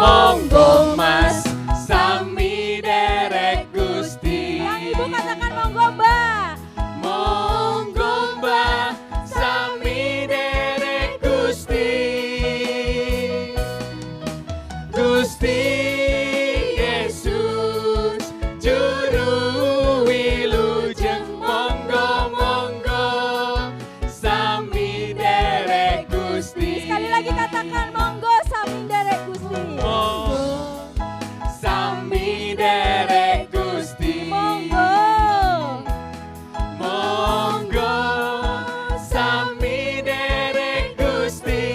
Monggo Mas sami derek Gusti. Yang ibu katakan monggo Mbak. Monggo Mbah sami derek Gusti. Gusti Yesus juru wilujeng. Monggo sami derek Gusti. Sekali lagi katakan monggo sami derek Gusti. Sami derek Gusti. Monggo sami derek Gusti.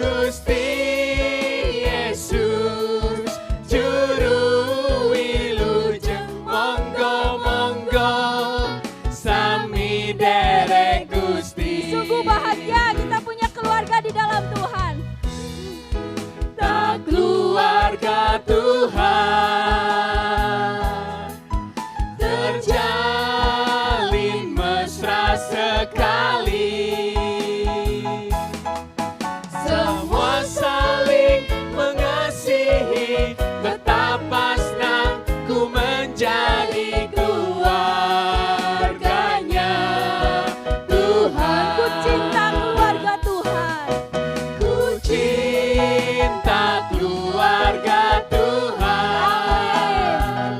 Gusti Yesus juru wilujeng. Monggo sami derek Gusti. Sungguh bahagia kita punya keluarga di dalam Tuhan. Tak keluarga Tuhan terjalin mesra sekali. Semua saling mengasihi, betapa senang ku menjadi keluarganya Tuhan. Ku cinta keluarga Tuhan. Ku cinta keluarga Tuhan.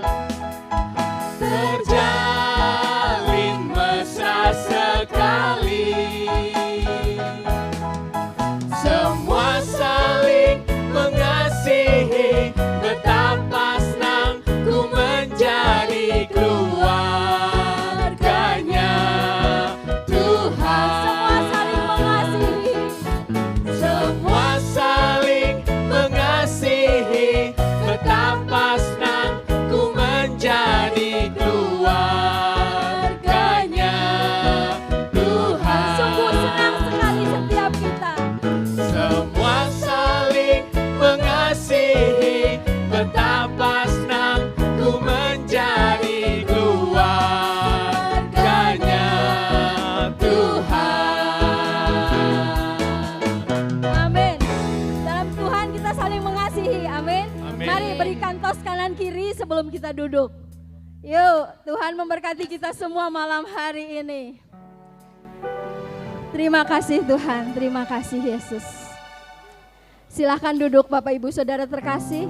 Terjalin mesra sekali. Semua saling mengasihi, betapa senang ku menjadi keluarganya Tuhan. Semua saling mengasihi. Semua saling mengasihi, betapa senang ku menjadi keluarganya Tuhan. Sungguh senang sekali setiap kita. Semua saling mengasihi, betapa senang ku menjadi keluarganya Tuhan. Amin. Dalam Tuhan kita saling mengasihi. Amin. Amin. Mari berikan tos kanan kiri sebelum kita duduk. Yuk, Tuhan memberkati kita semua malam hari ini. Terima kasih Tuhan, terima kasih Yesus. Silahkan duduk Bapak Ibu Saudara terkasih.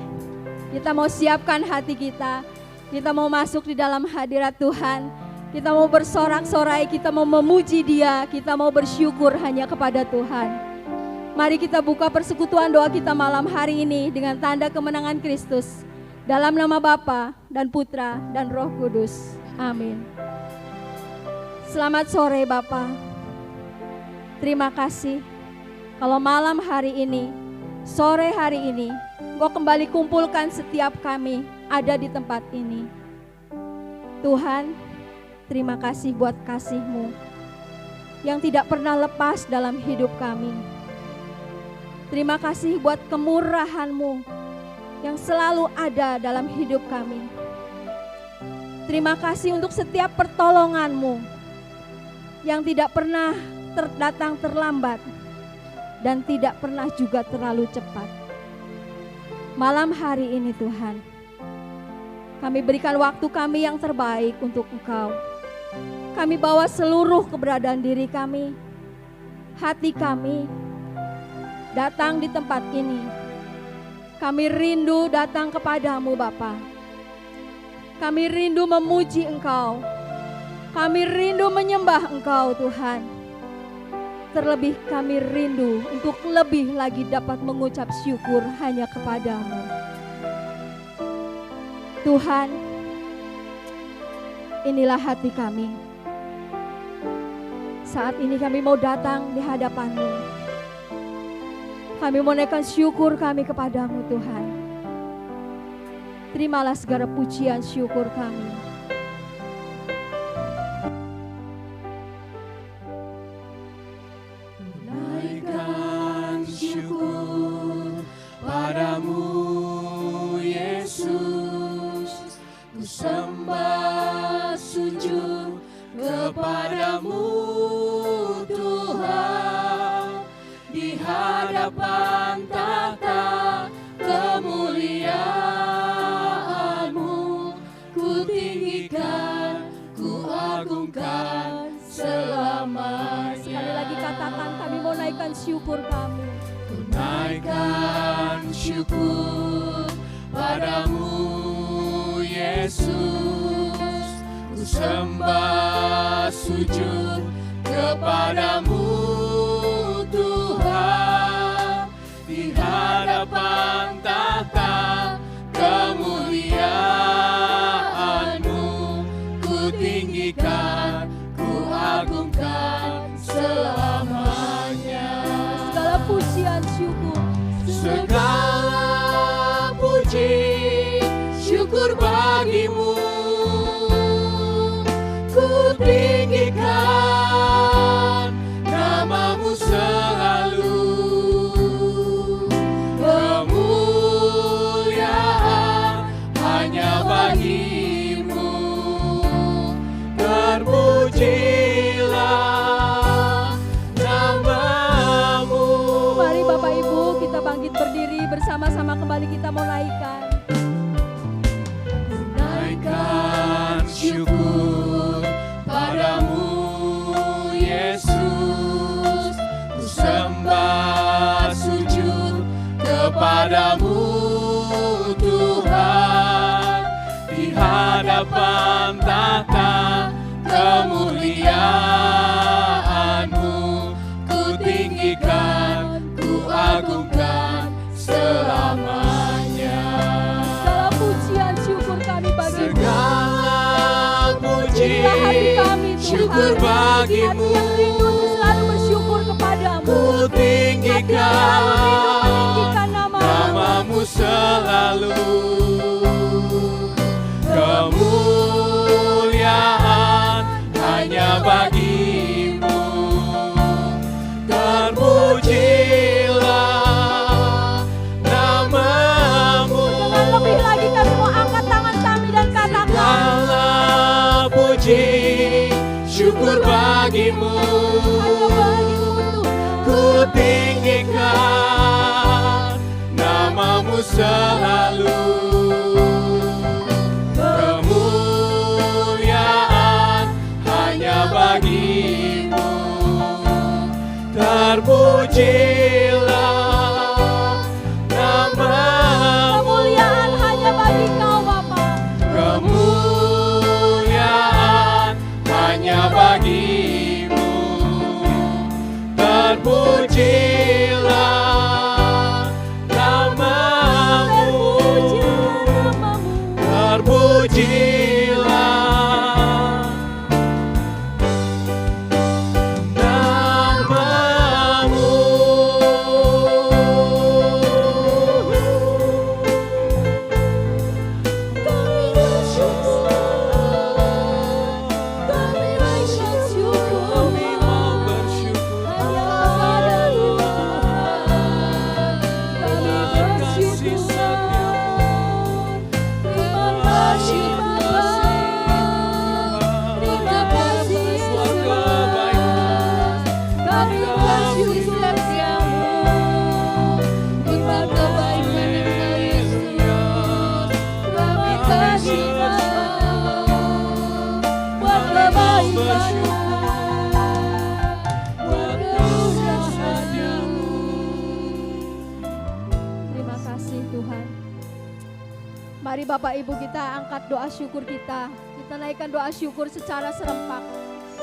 Kita mau siapkan hati kita. Kita mau masuk di dalam hadirat Tuhan. Kita mau bersorak-sorai, kita mau memuji Dia. Kita mau bersyukur hanya kepada Tuhan. Mari kita buka persekutuan doa kita malam hari ini dengan tanda kemenangan Kristus. Dalam nama Bapa dan Putra dan Roh Kudus. Amin. Selamat sore Bapa. Terima kasih kalau malam hari ini, sore hari ini, Engkau kembali kumpulkan setiap kami ada di tempat ini. Tuhan, terima kasih buat kasih-Mu yang tidak pernah lepas dalam hidup kami. Terima kasih buat kemurahan-Mu yang selalu ada dalam hidup kami. Terima kasih untuk setiap pertolongan-Mu yang tidak pernah datang terlambat dan tidak pernah juga terlalu cepat. Malam hari ini Tuhan, kami berikan waktu kami yang terbaik untuk Engkau. Kami bawa seluruh keberadaan diri kami, hati kami, datang di tempat ini. Kami rindu datang kepadamu Bapa. Kami rindu memuji Engkau. Kami rindu menyembah Engkau Tuhan. Terlebih kami rindu untuk lebih lagi dapat mengucap syukur hanya kepadamu. Tuhan, inilah hati kami. Saat ini kami mau datang di hadapan-Mu. Kami menaikkan syukur kami kepadamu Tuhan. Terimalah segala pujian syukur kami. Naikkan syukur padamu Yesus. Ku sembah sujud kepadamu Tuhan. Di hadapan tahta kemuliaan-Mu. Ku tinggikan, ku agungkan selamanya. Sekali lagi katakan, kami mau naikkan syukur kami. Ku naikkan syukur padamu, Yesus. Ku sembah sujud kepadamu, Tuhan. Di hadapan tahta kemuliaan-Mu, ku tinggikan, ku agungkan selamanya. Segala pujian syukur, Segala puji syukur bagimu, ku tinggikan namamu selalu. Kemuliaan hanya bagimu, terpujilah namamu. mari Bapak Ibu kita bangkit berdiri bersama-sama, kembali kita mau naikkan. Naikkan syukur padamu, Yesus. Ku sembah sujud kepadamu, Tuhan. Di hadapan tahta kemuliaan-Mu, ku tinggikan, ku agungkan selamanya. Segala pujian syukur kami bagimu. Segala puji Inilah hati kami, Tuhan. syukur bagimu, Hati yang rindu untuk selalu bersyukur kepadamu. ku tinggikan namamu selalu. Kemuliaan hanya bagimu, terpujilah namamu. Dan lebih lagi kami mau angkat tangan kami dan katakan, Segala puji syukur bagimu, hanya bagimu Tuhan. ku tinggikan namamu selalu. Kemuliaan hanya bagimu, terpujilah namamu. Kemuliaan hanya bagi Kau Bapa. Kemuliaan hanya bagimu, terpujilah namamu, terpujilah namamu. Kami bersyukur, kami bersyukur, Kami mau bersyukur hanya padamu Tuhan. Kami kasih bersyukur, terima kasih Bapa, terima kasih Yesus. Kami bersyukur setiamu, terima kebaikan Engkau Yesus. Kami kasih Bapa, buat kebaikan-Mu, buat kemuliaan-Mu. Terima kasih Tuhan. Mari Bapak Ibu kita angkat doa syukur kita. Kita naikkan doa syukur secara serempak.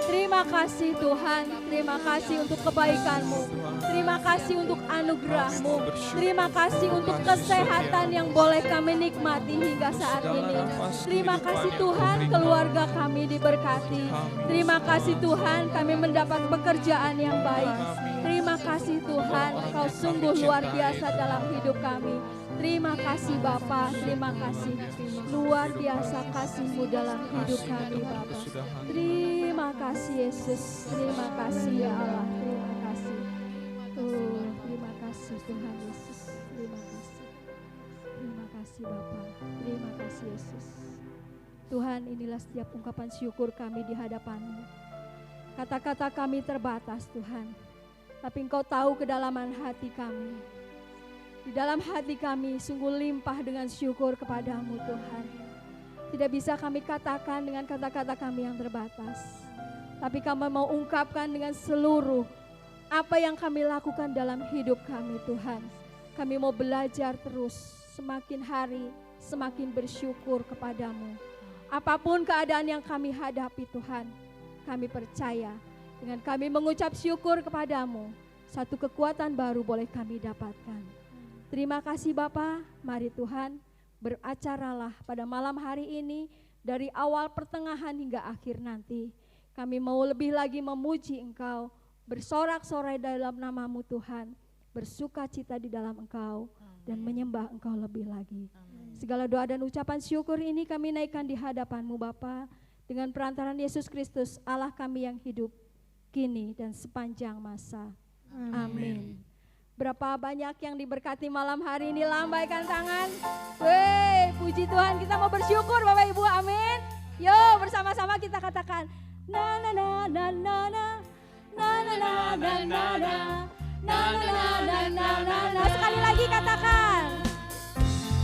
Terima kasih Tuhan, terima kasih untuk kebaikan-Mu, terima kasih untuk anugerah-Mu, terima kasih untuk kesehatan yang boleh kami nikmati hingga saat ini. Terima kasih Tuhan, keluarga kami diberkati. Terima kasih Tuhan, kami mendapat pekerjaan yang baik. Terima kasih Tuhan, Kau sungguh luar biasa dalam hidup kami. Terima kasih Bapa, terima kasih. Luar biasa kasih-Mu dalam hidup kami Bapa. Terima kasih Yesus, terima kasih ya Allah, terima kasih. Terima kasih Tuhan Yesus, terima kasih. Terima kasih Bapa, terima kasih Yesus. Tuhan, inilah setiap ungkapan syukur kami di hadapan-Mu. Kata-kata kami terbatas Tuhan. Tapi Engkau tahu kedalaman hati kami. Di dalam hati kami sungguh limpah dengan syukur kepadamu Tuhan. Tidak bisa kami katakan dengan kata-kata kami yang terbatas. Tapi kami mau ungkapkan dengan seluruh apa yang kami lakukan dalam hidup kami Tuhan. Kami mau belajar terus, semakin hari semakin bersyukur kepadamu. Apapun keadaan yang kami hadapi Tuhan, kami percaya dengan kami mengucap syukur kepadamu, satu kekuatan baru boleh kami dapatkan. Terima kasih Bapa, mari Tuhan beracaralah pada malam hari ini dari awal pertengahan hingga akhir nanti. Kami mau lebih lagi memuji Engkau, bersorak-sorai dalam nama-Mu Tuhan, bersuka cita di dalam Engkau dan menyembah Engkau lebih lagi. Segala doa dan ucapan syukur ini kami naikkan di hadapan-Mu Bapa, dengan perantaraan Yesus Kristus Allah kami yang hidup kini dan sepanjang masa. Amin. Berapa banyak yang diberkati malam hari ini, lambaikan tangan. Weh, puji Tuhan, kita mau bersyukur Bapak Ibu, amin. Yo, bersama-sama kita katakan na na na na na na na na na na na na na na na na na. Sekali lagi katakan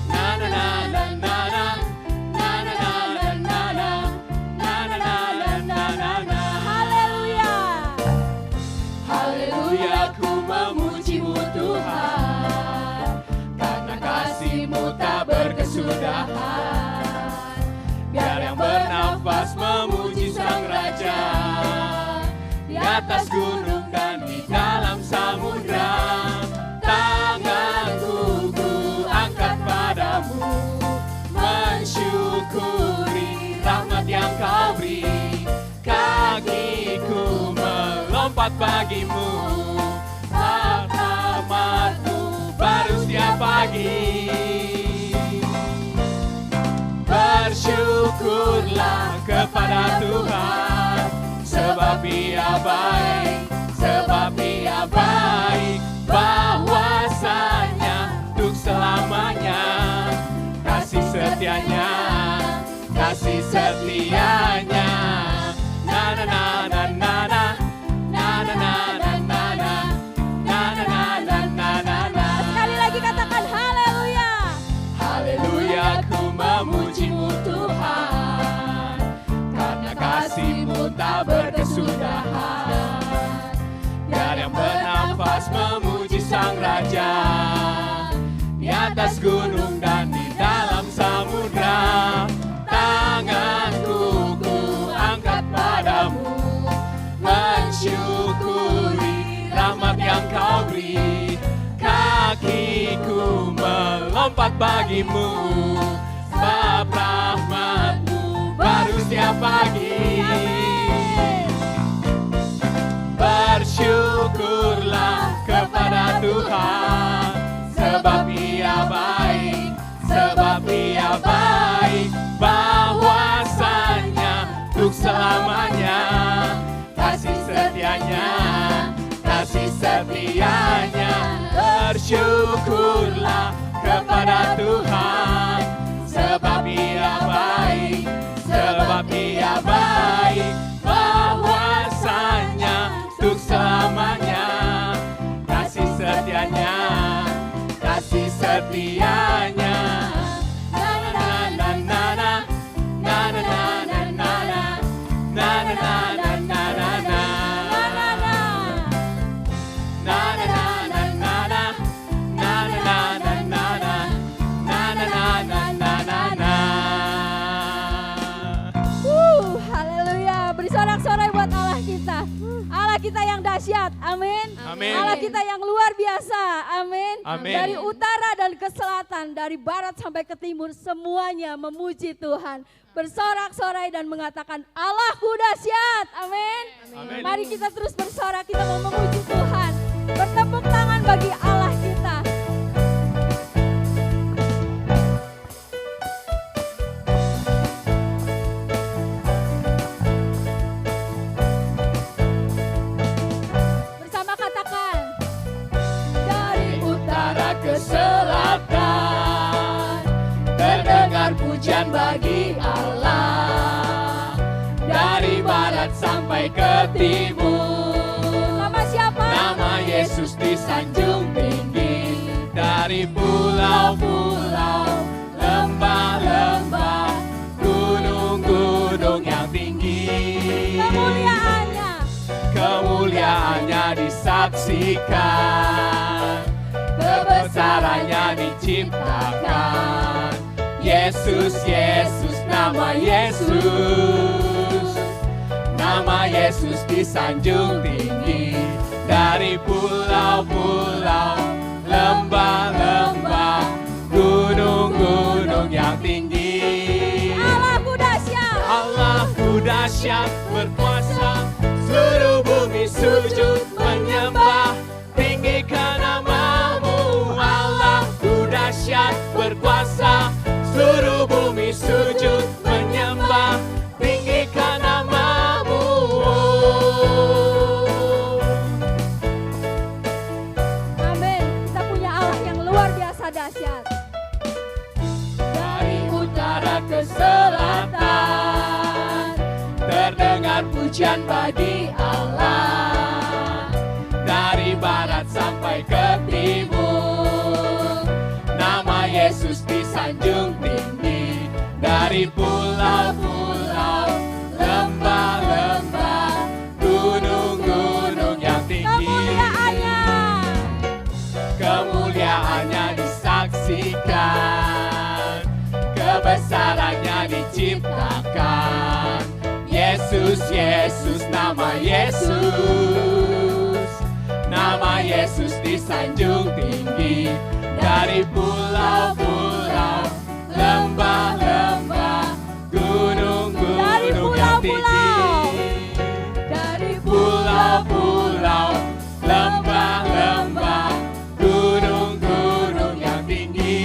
Na na na na na na na na na na na na na na na na na. haleluya. Haleluya, ku memuji-Mu Tuhan, karena kasih-Mu tak berkesudahan. Biar yang bernafas memuji Sang Raja, di atas gunung dan di dalam samudra. Tanganku ku angkat padamu, mensyukuri rahmat yang Kau beri. Kakiku melompat bagimu, rahmat-Mu baru setiap pagi. Bersyukurlah kepada Tuhan, sebab Ia baik, sebab Ia baik. Bahwasanya untuk selamanya, kasih setianya, kasih setianya. Na na na na na na na na na na na na na na na na na na. Sekali lagi katakan haleluya. Haleluya, ku memuji-Mu Tuhan, karena kasih-Mu tak berkesudahan. Biar yang bernafas memuji Sang Raja, di atas gunung dan di dalam samudra. Tanganku ku angkat padamu, mensyukuri rahmat yang Kau beri. Kakiku melompat bagimu, sebab rahmat-Mu baru setiap pagi. Bersyukurlah kepada Tuhan, sebab Ia baik, sebab Ia baik. Bahwasanya untuk selamanya, kasih setianya, kasih setianya. Bersyukurlah kepada Tuhan, sebab Ia baik, sebab Ia baik. Bahwasanya untuk selamanya, kasih setianya, kasih setianya. Na na na na na na na na na na na na na na na na na. Haleluya. Beri sorak-sorai buat Allah kita. Allah kita yang dahsyat, amin. Amin. Allah kita yang luar biasa, amin. Amin. Dari utara dan ke selatan, dari barat sampai ke timur, semuanya memuji Tuhan. Bersorak-sorai dan mengatakan Allahku dahsyat, amin. Amin. Mari kita terus bersorak, kita mau memuji Tuhan. Bertepuk tangan bagi Allah kita. Bersama katakan dari utara ke selatan, Terdengar pujian bagi Allah, dari barat sampai ke timur. nama siapa? Nama sanjung tinggi, dari pulau-pulau, lembah-lembah, gunung-gunung yang tinggi. Kemuliaannya disaksikan, kebesarannya diciptakan. Yesus, Yesus, nama Yesus, nama Yesus disanjung tinggi, dari pulau-pulau, lembah-lembah, gunung-gunung yang tinggi. Allahku dahsyat, Allahku dahsyat berkuasa, seluruh bumi sujud menyembah, tinggikan namamu. Allahku dahsyat berkuasa, seluruh bumi sujud menyembah, tinggikan namamu. amin. Kita punya Allah yang luar biasa dahsyat. Dari utara ke selatan, terdengar pujian bagi Allah. Dari barat sampai ke timur, nama Yesus disanjung tinggi, dari pulau-pulau, lembah-lembah, gunung-gunung yang tinggi. Kemuliaannya disaksikan, kebesarannya diciptakan. Yesus, Yesus, nama Yesus, nama Yesus disanjung tinggi, dari pulau-pulau, lembah-lembah, gunung-gunung yang tinggi. Dari pulau-pulau, lembah-lembah, gunung-gunung yang tinggi.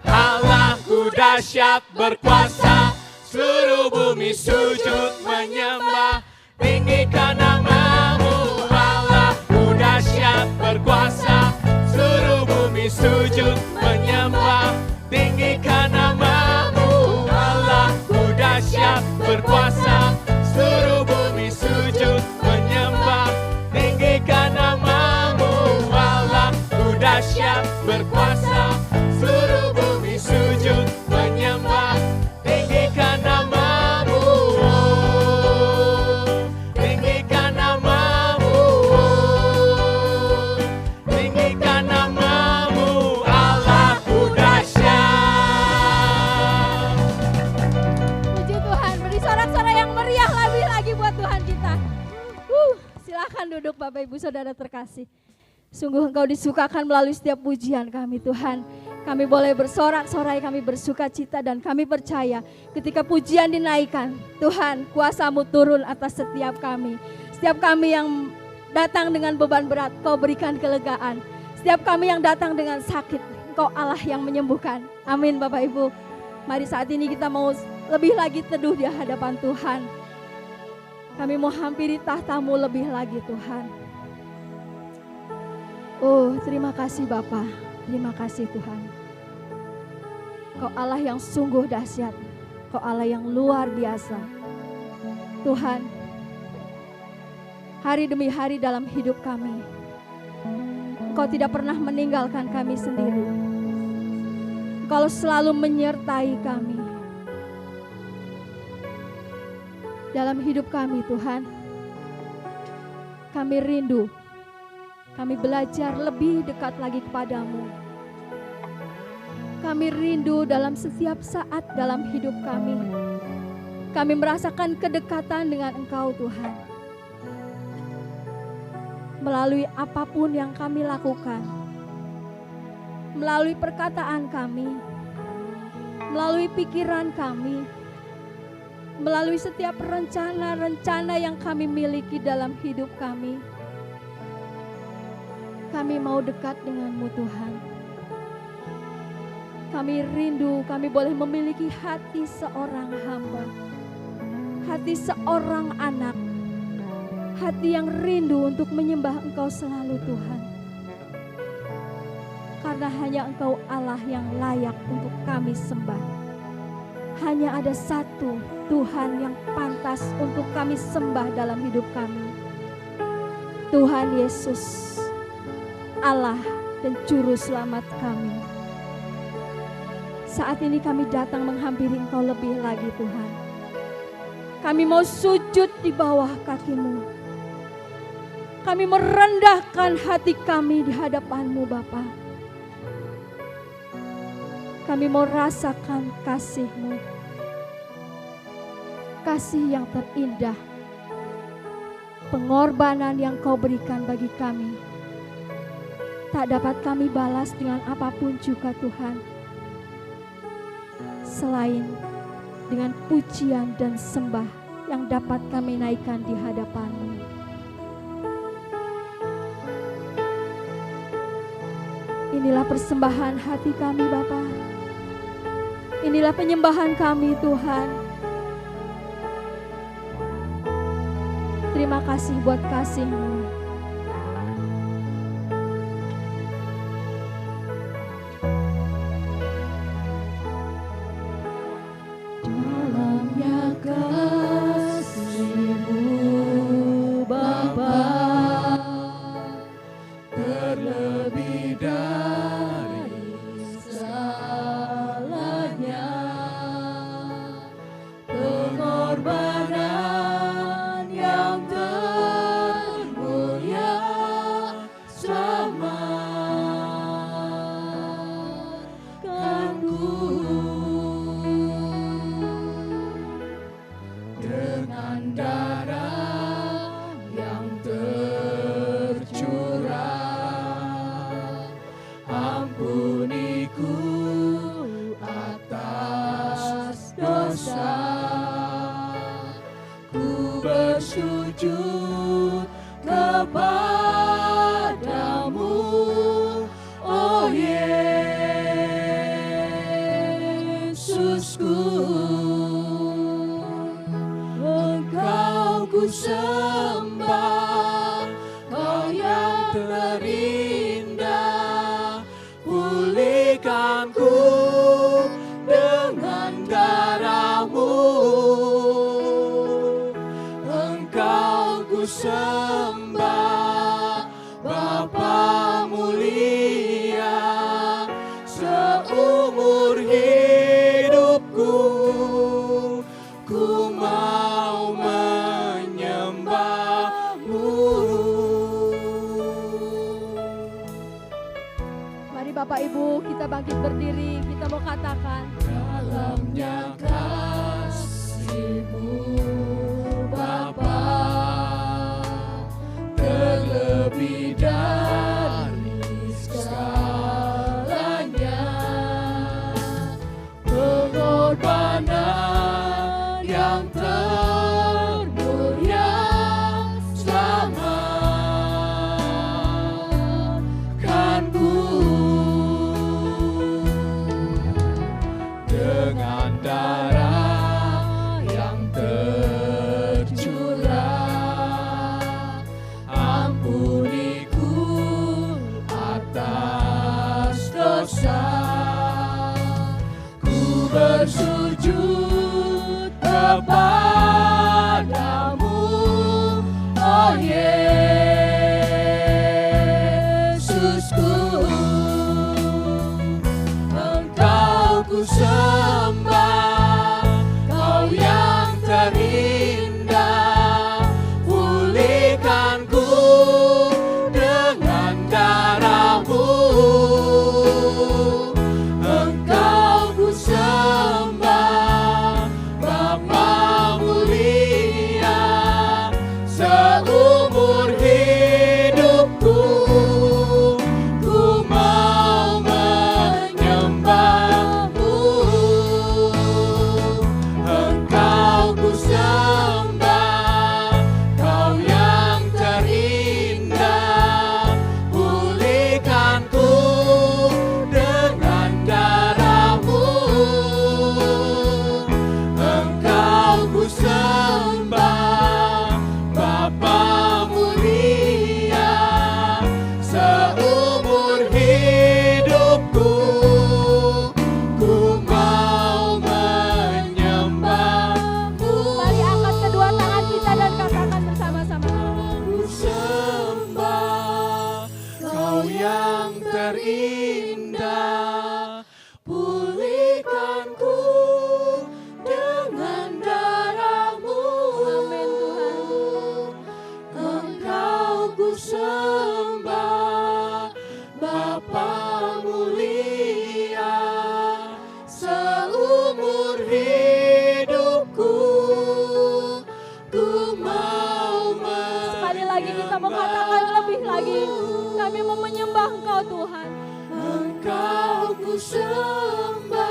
Allahku dahsyat berkuasa, seluruh bumi sujud menyembah, tinggikan namamu. Allahku dahsyat berkuasa, seluruh bumi sujud menyembah, tinggikan namamu. Allahku dahsyat berkuasa, seluruh bumi sujud menyembah, tinggikan namamu. Allahku dahsyat berkuasa, seluruh bumi sujud menyembah, tinggikan namamu. Tinggikan namamu, tinggikan namamu. Allahku dahsyat. Puji Tuhan, beri sorak-sorai yang meriah lebih lagi buat Tuhan kita. Silakan duduk Bapak Ibu Saudara terkasih. Sungguh Engkau disukakan melalui setiap pujian kami Tuhan. Kami boleh bersorak-sorai, kami bersuka cita dan kami percaya ketika pujian dinaikkan, Tuhan kuasa-Mu turun atas setiap kami. Setiap kami yang datang dengan beban berat, Kau berikan kelegaan. Setiap kami yang datang dengan sakit, Engkau Allah yang menyembuhkan. Amin Bapak Ibu. Mari saat ini kita mau lebih lagi teduh di hadapan Tuhan. Kami mau hampiri tahta-Mu lebih lagi Tuhan. Oh, terima kasih Bapa, terima kasih Tuhan. Kau Allah yang sungguh dahsyat, Kau Allah yang luar biasa. Tuhan, hari demi hari dalam hidup kami, Engkau tidak pernah meninggalkan kami sendiri. Engkau selalu menyertai kami. Dalam hidup kami Tuhan, kami rindu, kami belajar lebih dekat lagi kepadamu. Kami rindu dalam setiap saat dalam hidup kami. Kami merasakan kedekatan dengan Engkau Tuhan. Melalui apapun yang kami lakukan, melalui perkataan kami, melalui pikiran kami, melalui setiap rencana-rencana yang kami miliki dalam hidup kami. Kami mau dekat dengan-Mu Tuhan. Kami rindu, kami boleh memiliki hati seorang hamba, hati seorang anak, hati yang rindu untuk menyembah Engkau selalu Tuhan. Karena hanya Engkau Allah yang layak untuk kami sembah. Hanya ada satu Tuhan yang pantas untuk kami sembah dalam hidup kami. Tuhan Yesus, Allah dan Juru Selamat kami. Saat ini kami datang menghampiri Engkau lebih lagi Tuhan. Kami mau sujud di bawah kaki-Mu. Kami merendahkan hati kami di hadapan-Mu Bapa. Kami mau rasakan kasih-Mu. Kasih yang terindah. Pengorbanan yang Kau berikan bagi kami. Tak dapat kami balas dengan apapun juga Tuhan. Selain dengan pujian dan sembah yang dapat kami naikkan di hadapan-Mu. Inilah persembahan hati kami Bapa. Inilah penyembahan kami Tuhan. Terima kasih buat kasih-Mu. Dalamnya kasih-Mu Bapa, terlebih dari segalanya, pengorbanan yang termulia selamatkanku dengan darah yang tercurah. Ampuniku atas dosa. Ku bersujud kepadamu, oh Yesusku. Engkau ku sembah, Kau yang terindah. Pulihkanku dengan darah-Mu. Engkau ku sembah, Bapa mulia. Seumur hidupku ku mau menyembah-Mu. Mari Bapak Ibu kita bangkit berdiri. Kita mau katakan. Dalamnya kasih-Mu Bapa, terlebih dari segalanya, pengorbanan yang termulia selamatkanku dengan darah yang tercurah. Ampuniku atas dosa. Ku bersujud kepadamu, oh Yesusku. Engkau ku sembah, Kau yang terindah. Pulihkanku dengan darah-Mu. Engkau ku sembah, Bapa mulia. Seumur hidupku ku mau menyembah-Mu. sembah, Bapa mulia, seumur hidupku ku mau Sekali lagi kita mau katakan lebih lagi, kami mau menyembah Engkau Tuhan. Engkau ku sembah,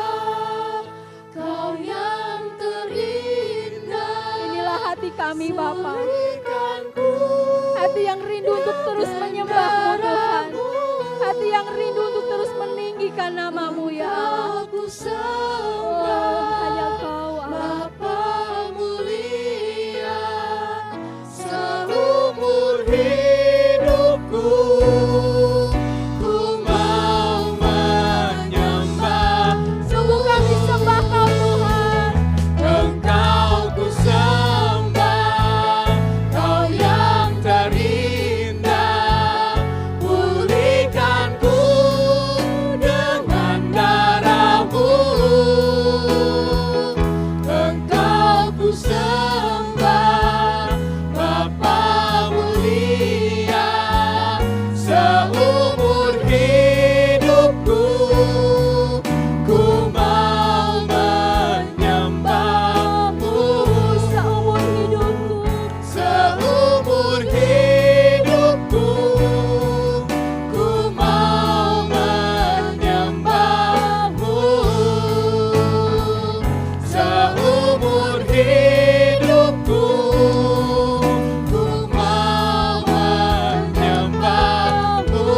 Kau yang terindah. Inilah hati kami Bapa, Berikanku hati yang rindu untuk terus menyembah-Mu Tuhan, hati yang rindu untuk terus meninggikan nama-Mu ya Allah. Aku Oh, sembah, hanya Kau Allah. Bapa mulia, seumur hidupku ku mau menyembah. Sungguh kami sembah Kau Tuhan. Engkau ku sembah, Kau yang terindah. Pulihkanku dengan darah-Mu. Engkau ku sembah, Bapa mulia, seumur hidupku ku mau menyembah-Mu. Seumur hidupku, Seumur hidupku ku mau menyembah-Mu. Seumur hidupku ku mau menyembah-Mu.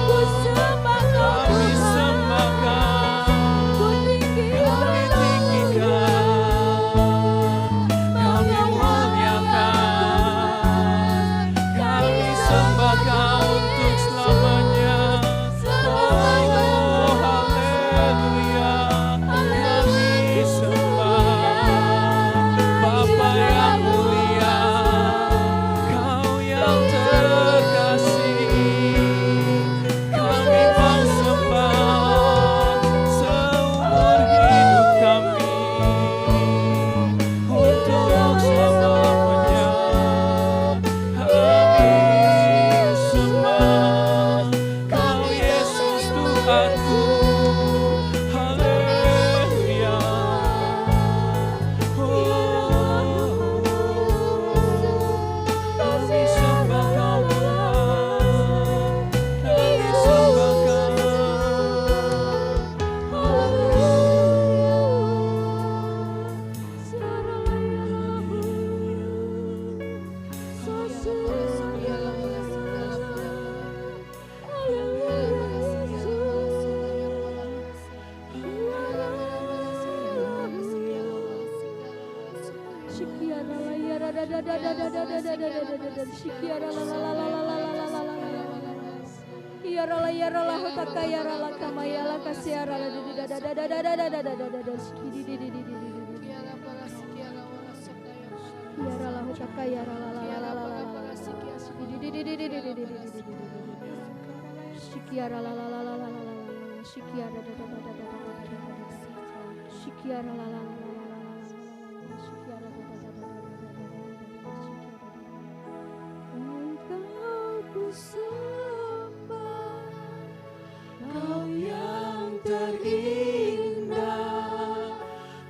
ku sembah Kau Kami Tuhan. sembahkan, Ku tinggikan, kami tinggikan, kami muliakan, kami sembah Kau untuk selamanya. Oh, haleluya, kami sembah Bapa yang mulia, Kau yang terkasih. Kami mau sembah seumur hidup kami untuk selamanya. Kami sembah Kau Yesus Tuhanku. Haleluya. Kami sembah Kau Tuhan. Kami sembah Kau yang terindah,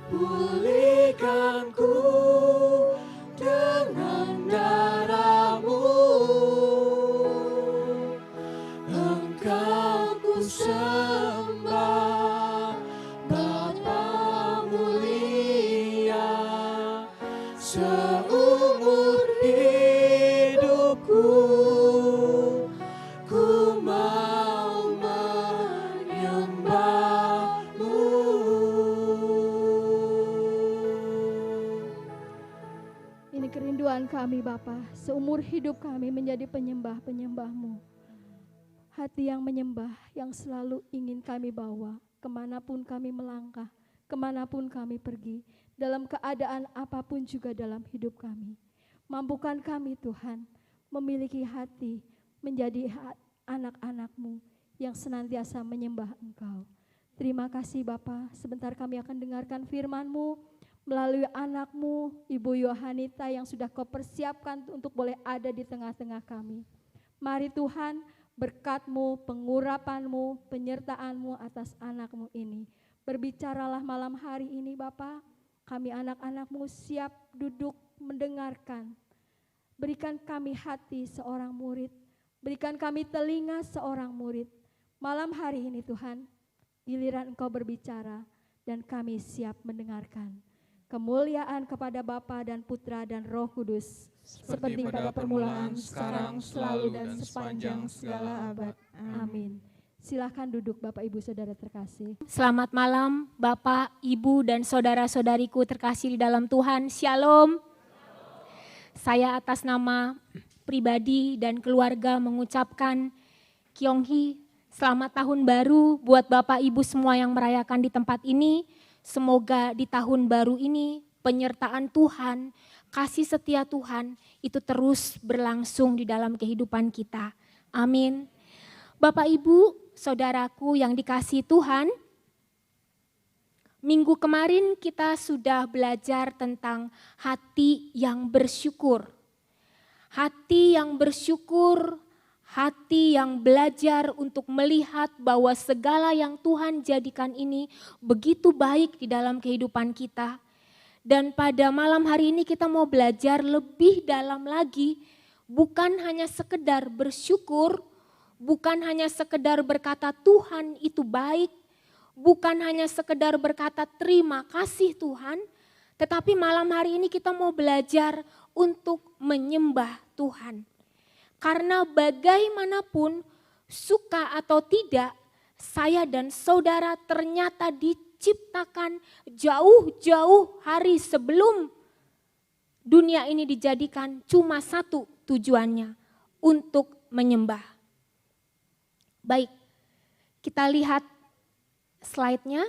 pulihkanku dengan darah-Mu. Engkau ku sembah, Bapa mulia, seumur hidupku ku mau menyembah-Mu. Ini kerinduan kami Bapa, seumur hidup kami menjadi penyembah-penyembah-Mu. Hati yang menyembah, yang selalu ingin kami bawa, kemanapun kami melangkah, kemanapun kami pergi, dalam keadaan apapun juga dalam hidup kami. Mampukan kami Tuhan, memiliki hati, menjadi anak-anak-Mu yang senantiasa menyembah Engkau. Terima kasih Bapa, sebentar kami akan dengarkan firman-Mu melalui anak-Mu, Ibu Yohanita yang sudah Kau persiapkan untuk boleh ada di tengah-tengah kami. Mari Tuhan, berkat-Mu, pengurapan-Mu, penyertaan-Mu atas anak-Mu ini. Berbicaralah malam hari ini Bapa, kami anak-anak-Mu siap duduk mendengarkan. Berikan kami hati seorang murid, berikan kami telinga seorang murid. Malam hari ini Tuhan, giliran Engkau berbicara dan kami siap mendengarkan. Kemuliaan kepada Bapa dan Putra dan Roh Kudus, seperti pada permulaan, sekarang, selalu, dan sepanjang segala abad. Amin. Silakan duduk Bapak Ibu Saudara terkasih. Selamat malam Bapak, Ibu, dan saudara-saudariku terkasih di dalam Tuhan. Shalom. Saya atas nama pribadi dan keluarga mengucapkan Kyonghi, selamat tahun baru buat Bapak Ibu semua yang merayakan di tempat ini. Semoga di tahun baru ini penyertaan Tuhan, kasih setia Tuhan itu terus berlangsung di dalam kehidupan kita. Amin. Bapak Ibu, saudaraku yang dikasihi Tuhan, minggu kemarin kita sudah belajar tentang hati yang bersyukur. Hati yang bersyukur, hati yang belajar untuk melihat bahwa segala yang Tuhan jadikan ini begitu baik di dalam kehidupan kita. Dan pada malam hari ini kita mau belajar lebih dalam lagi, bukan hanya sekedar bersyukur, bukan hanya sekedar berkata Tuhan itu baik, bukan hanya sekedar berkata terima kasih Tuhan, tetapi malam hari ini kita mau belajar untuk menyembah Tuhan. Karena bagaimanapun suka atau tidak, saya dan saudara ternyata diciptakan jauh-jauh hari sebelum dunia ini dijadikan, cuma satu tujuannya, untuk menyembah. Baik, kita lihat slide-nya.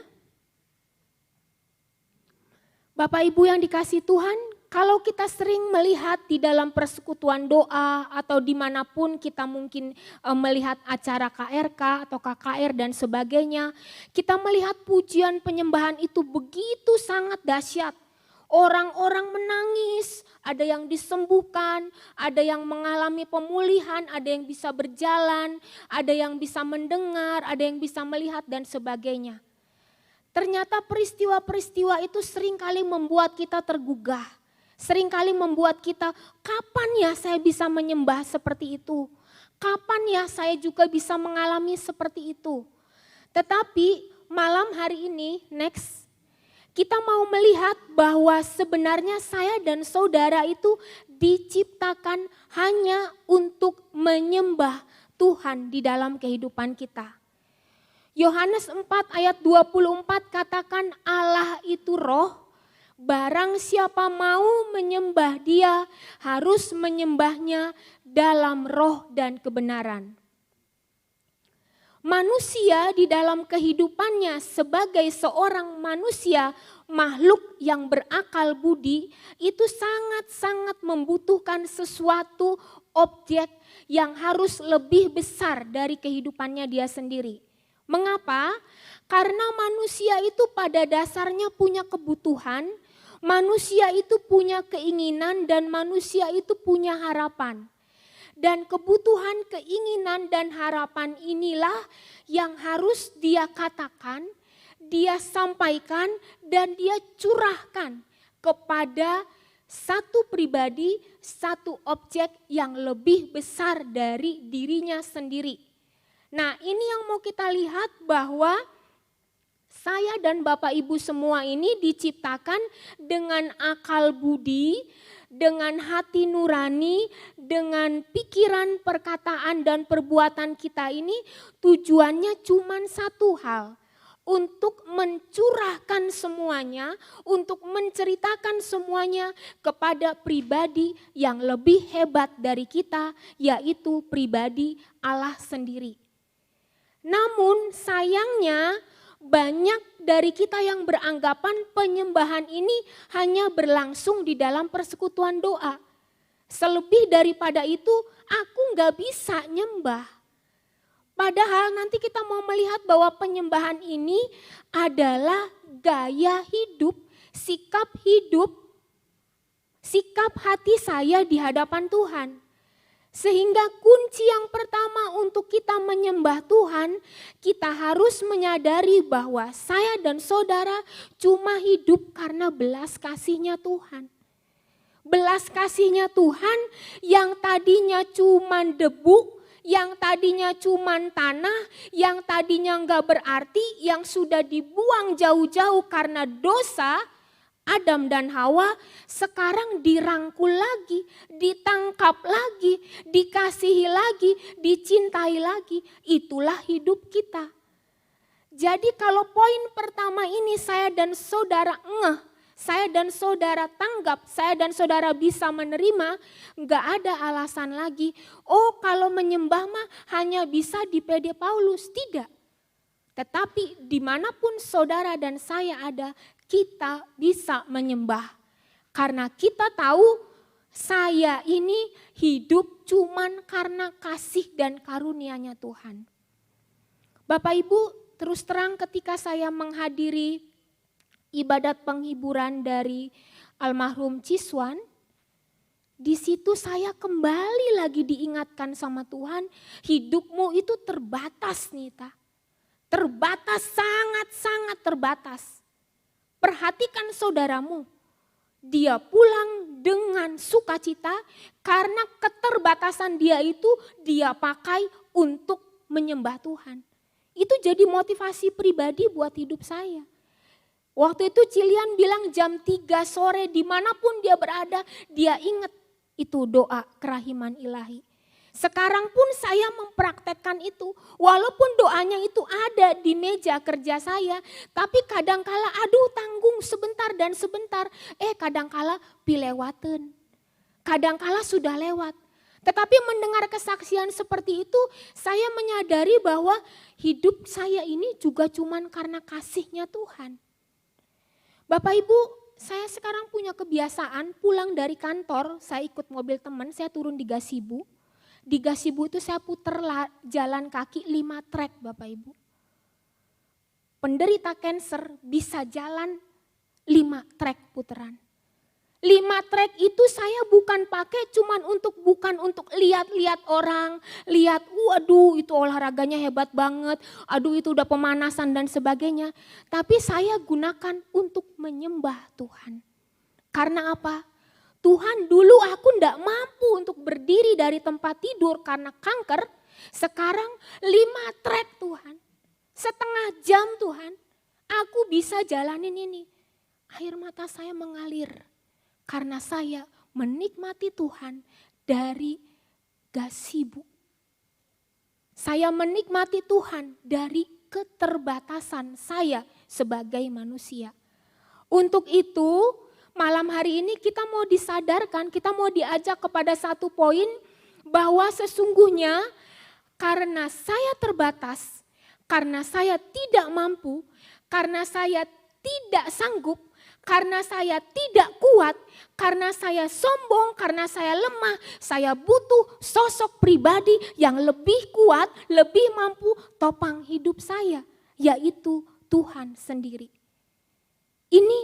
Bapak Ibu yang dikasihi Tuhan, kalau kita sering melihat di dalam persekutuan doa atau dimanapun kita mungkin melihat acara KRK atau KKR dan sebagainya, kita melihat pujian penyembahan itu begitu sangat dahsyat. Orang-orang menangis, ada yang disembuhkan, ada yang mengalami pemulihan, ada yang bisa berjalan, ada yang bisa mendengar, ada yang bisa melihat dan sebagainya. Ternyata peristiwa-peristiwa itu seringkali membuat kita tergugah. Seringkali membuat kita, kapan ya saya bisa menyembah seperti itu? Kapan ya saya juga bisa mengalami seperti itu? Tetapi malam hari ini, next, kita mau melihat bahwa sebenarnya saya dan saudara itu diciptakan hanya untuk menyembah Tuhan di dalam kehidupan kita. Yohanes 4 ayat 24 katakan Allah itu roh. Barang siapa mau menyembah Dia harus menyembahnya dalam roh dan kebenaran. Manusia di dalam kehidupannya sebagai seorang manusia, makhluk yang berakal budi, itu sangat-sangat membutuhkan sesuatu objek yang harus lebih besar dari kehidupannya dia sendiri. Mengapa? Karena manusia itu pada dasarnya punya kebutuhan, manusia itu punya keinginan dan manusia itu punya harapan. Dan kebutuhan, keinginan dan harapan inilah yang harus dia katakan, dia sampaikan dan dia curahkan kepada satu pribadi, satu objek yang lebih besar dari dirinya sendiri. Nah, ini yang mau kita lihat bahwa saya dan Bapak Ibu semua ini diciptakan dengan akal budi, dengan hati nurani, dengan pikiran, perkataan, dan perbuatan kita ini tujuannya cuma satu hal. Untuk mencurahkan semuanya, untuk menceritakan semuanya kepada pribadi yang lebih hebat dari kita, yaitu pribadi Allah sendiri. Namun sayangnya banyak dari kita yang beranggapan penyembahan ini hanya berlangsung di dalam persekutuan doa. Selebih daripada itu aku gak bisa nyembah. Padahal nanti kita mau melihat bahwa penyembahan ini adalah gaya hidup, sikap hati saya di hadapan Tuhan. Sehingga kunci yang pertama untuk kita menyembah Tuhan, kita harus menyadari bahwa saya dan saudara cuma hidup karena belas kasih-Nya Tuhan. Belas kasih-Nya Tuhan yang tadinya cuma debu, yang tadinya cuma tanah, yang tadinya enggak berarti, yang sudah dibuang jauh-jauh karena dosa, Adam dan Hawa sekarang dirangkul lagi, ditangkap lagi, dikasihi lagi, dicintai lagi. Itulah hidup kita. Jadi kalau poin pertama ini saya dan saudara saya dan saudara tanggap, saya dan saudara bisa menerima, enggak ada alasan lagi. Oh kalau menyembah mah hanya bisa di PD Paulus, tidak. Tetapi dimanapun saudara dan saya ada, kita bisa menyembah. Karena kita tahu saya ini hidup cuman karena kasih dan karunia-Nya Tuhan. Bapak Ibu, terus terang ketika saya menghadiri ibadat penghiburan dari almarhum Ciswan, di situ saya kembali lagi diingatkan sama Tuhan, hidupmu itu terbatas Nita. Terbatas, sangat-sangat terbatas. Perhatikan saudaramu, dia pulang dengan sukacita karena keterbatasan dia itu dia pakai untuk menyembah Tuhan. Itu jadi motivasi pribadi buat hidup saya. Waktu itu Cilian bilang jam 3 sore dimanapun dia berada, dia ingat itu doa kerahiman ilahi. Sekarang pun saya mempraktekkan itu, walaupun doanya itu ada di meja kerja saya, tapi kadangkala aduh tanggung sebentar dan sebentar, kadangkala pilewaten, kadangkala sudah lewat. Tetapi mendengar kesaksian seperti itu, saya menyadari bahwa hidup saya ini juga cuman karena kasih-Nya Tuhan. Bapak Ibu, saya sekarang punya kebiasaan pulang dari kantor, saya ikut mobil teman, saya turun di gazebo. Di gazebo itu saya puter jalan kaki 5 trek Bapak Ibu. Penderita kanker bisa jalan 5 trek puteran. 5 trek itu saya bukan pakai bukan untuk lihat-lihat orang, lihat waduh itu olahraganya hebat banget, aduh itu udah pemanasan dan sebagainya. Tapi saya gunakan untuk menyembah Tuhan. Karena apa? Tuhan dulu aku ndak mampu untuk berdiri dari tempat tidur karena kanker. Sekarang 5 trek Tuhan. Setengah jam Tuhan. Aku bisa jalanin ini. Air mata saya mengalir. Karena saya menikmati Tuhan dari gazebo. Saya menikmati Tuhan dari keterbatasan saya sebagai manusia. Untuk itu malam hari ini kita mau disadarkan, kita mau diajak kepada satu poin bahwa sesungguhnya karena saya terbatas, karena saya tidak mampu, karena saya tidak sanggup, karena saya tidak kuat, karena saya sombong, karena saya lemah, saya butuh sosok pribadi yang lebih kuat, lebih mampu topang hidup saya, yaitu Tuhan sendiri. Ini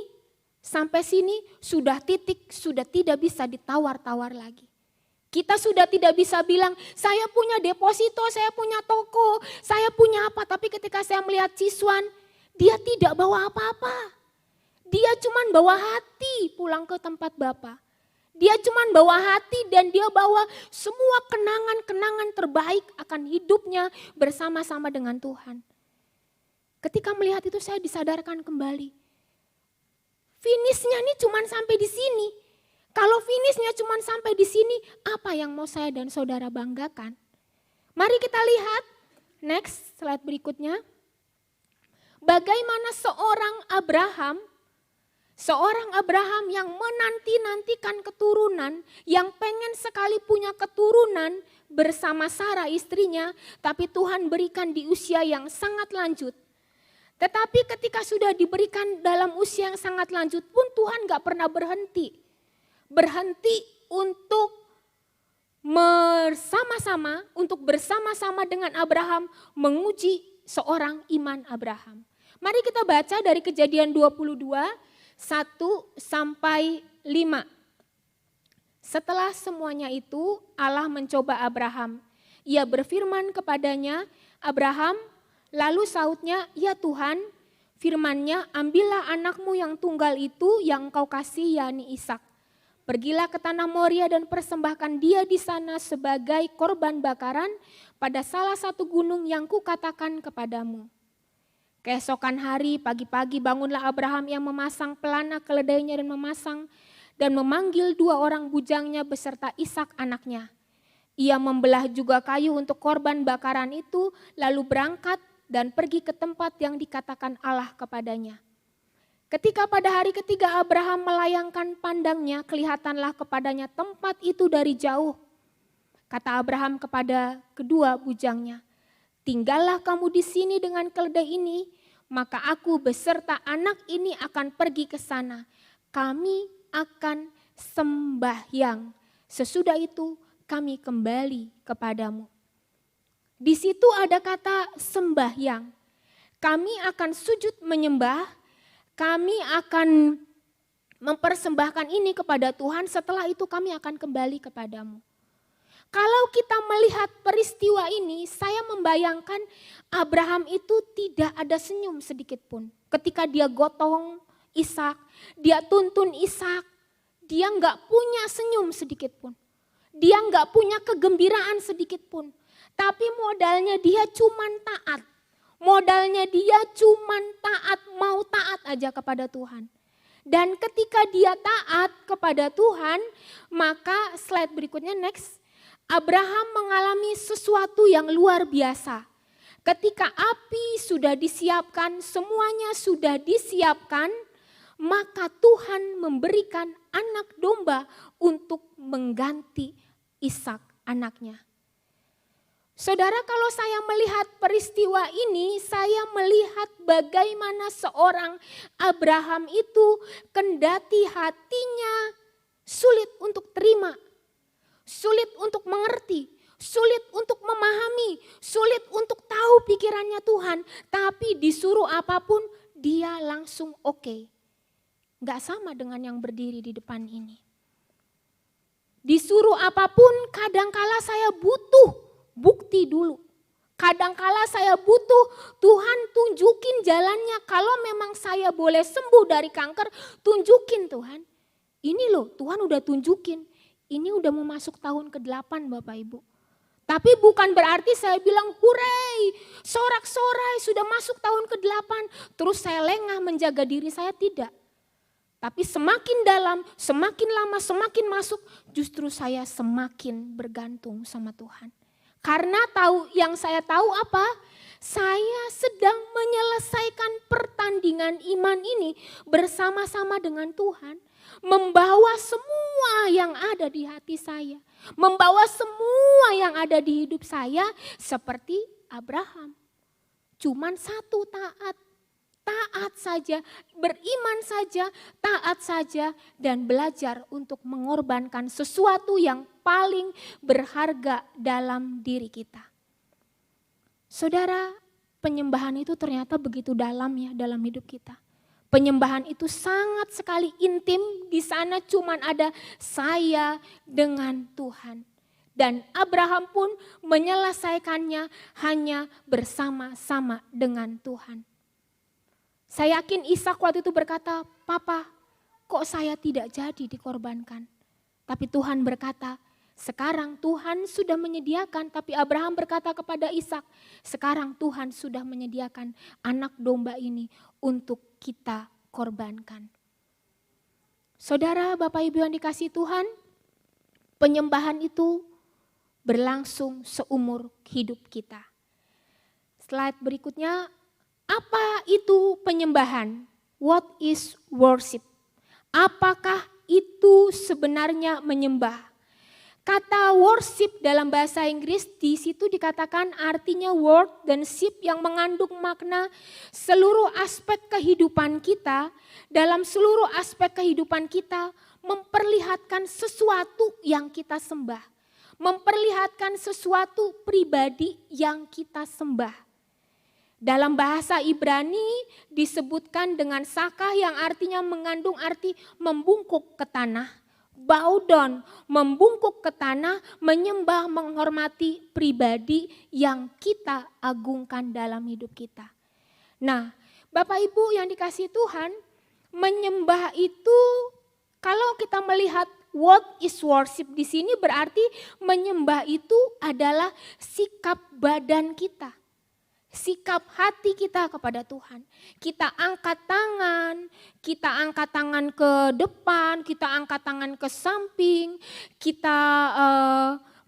sampai sini sudah titik, sudah tidak bisa ditawar-tawar lagi. Kita sudah tidak bisa bilang, saya punya deposito, saya punya toko, saya punya apa. Tapi ketika saya melihat Ciswan, dia tidak bawa apa-apa. Dia cuma bawa hati pulang ke tempat Bapa. Dia cuma bawa hati dan dia bawa semua kenangan-kenangan terbaik akan hidupnya bersama-sama dengan Tuhan. Ketika melihat itu saya disadarkan kembali. Finishnya ini cuma sampai di sini. Kalau finishnya cuma sampai di sini, apa yang mau saya dan saudara banggakan? Mari kita lihat, next slide berikutnya. Bagaimana seorang Abraham yang menanti-nantikan keturunan, yang pengen sekali punya keturunan bersama Sarah istrinya, tapi Tuhan berikan di usia yang sangat lanjut. Tetapi ketika sudah diberikan dalam usia yang sangat lanjut pun Tuhan gak pernah berhenti. Berhenti untuk bersama-sama dengan Abraham menguji seorang iman Abraham. Mari kita baca dari Kejadian 22, 1 sampai 5. Setelah semuanya itu Allah mencoba Abraham. Ia berfirman kepadanya, Abraham, lalu sautnya, ya Tuhan, firman-Nya, ambillah anakmu yang tunggal itu yang engkau kasih, yakni Ishak. Pergilah ke tanah Moria dan persembahkan dia di sana sebagai korban bakaran pada salah satu gunung yang kukatakan kepadamu. Keesokan hari pagi-pagi bangunlah Abraham yang memasang pelana keledainya dan memanggil 2 orang bujangnya beserta Ishak anaknya. Ia membelah juga kayu untuk korban bakaran itu, lalu berangkat dan pergi ke tempat yang dikatakan Allah kepadanya. Ketika pada hari ketiga Abraham melayangkan pandangnya, kelihatanlah kepadanya tempat itu dari jauh. Kata Abraham kepada kedua bujangnya, tinggallah kamu di sini dengan keledai ini, maka aku beserta anak ini akan pergi ke sana. Kami akan sembahyang. Sesudah itu kami kembali kepadamu. Di situ ada kata sembahyang. Kami akan sujud menyembah, kami akan mempersembahkan ini kepada Tuhan, setelah itu kami akan kembali kepadamu. Kalau kita melihat peristiwa ini, saya membayangkan Abraham itu tidak ada senyum sedikit pun. Ketika dia gotong Ishak, dia tuntun Ishak, dia nggak punya senyum sedikit pun. Dia nggak punya kegembiraan sedikit pun. Tapi modalnya dia cuman taat. Modalnya dia cuman taat, mau taat aja kepada Tuhan. Dan ketika dia taat kepada Tuhan, maka slide berikutnya next. Abraham mengalami sesuatu yang luar biasa. Ketika api sudah disiapkan, semuanya sudah disiapkan, maka Tuhan memberikan anak domba untuk mengganti Ishak anaknya. Saudara, kalau saya melihat peristiwa ini, saya melihat bagaimana seorang Abraham itu kendati hatinya sulit untuk terima, sulit untuk mengerti, sulit untuk memahami, sulit untuk tahu pikirannya Tuhan, tapi disuruh apapun dia langsung oke. Gak sama dengan yang berdiri di depan ini. Disuruh apapun, kadangkala saya butuh bukti dulu. Kadangkala saya butuh Tuhan tunjukin jalannya. Kalau memang saya boleh sembuh dari kanker, tunjukin Tuhan. Ini loh Tuhan udah tunjukin. Ini udah mau masuk tahun ke-8 Bapak Ibu. Tapi bukan berarti saya bilang hurray, sorak-sorai sudah masuk tahun ke-8. Terus saya lengah menjaga diri saya, tidak. Tapi semakin dalam, semakin lama, semakin masuk, justru saya semakin bergantung sama Tuhan. Karena yang saya tahu apa? Saya sedang menyelesaikan pertandingan iman ini bersama-sama dengan Tuhan. Membawa semua yang ada di hati saya. Membawa semua yang ada di hidup saya seperti Abraham. Cuman satu taat. Taat saja, beriman saja, taat saja, dan belajar untuk mengorbankan sesuatu yang paling berharga dalam diri kita. Saudara, penyembahan itu ternyata begitu dalam ya dalam hidup kita. Penyembahan itu sangat sekali intim, di sana cuman ada saya dengan Tuhan. Dan Abraham pun menyelesaikannya hanya bersama-sama dengan Tuhan. Saya yakin Ishak waktu itu berkata, Papa, kok saya tidak jadi dikorbankan? Tapi Tuhan berkata, sekarang Tuhan sudah menyediakan. Tapi Abraham berkata kepada Ishak, sekarang Tuhan sudah menyediakan anak domba ini untuk kita korbankan. Saudara, Bapak Ibu yang dikasihi Tuhan, penyembahan itu berlangsung seumur hidup kita. Slide berikutnya. Apa itu penyembahan? What is worship? Apakah itu sebenarnya menyembah? Kata worship dalam bahasa Inggris di situ dikatakan artinya word dan ship yang mengandung makna seluruh aspek kehidupan kita. Dalam seluruh aspek kehidupan kita memperlihatkan sesuatu yang kita sembah. memperlihatkan sesuatu pribadi yang kita sembah. Dalam bahasa Ibrani disebutkan dengan sakah yang artinya mengandung arti membungkuk ke tanah. Bow down, membungkuk ke tanah, menyembah, menghormati pribadi yang kita agungkan dalam hidup kita. Nah, Bapak Ibu yang dikasihi Tuhan, menyembah itu kalau kita melihat what is worship di sini berarti menyembah itu adalah sikap badan kita. Sikap hati kita kepada Tuhan. Kita angkat tangan ke depan, kita angkat tangan ke samping, kita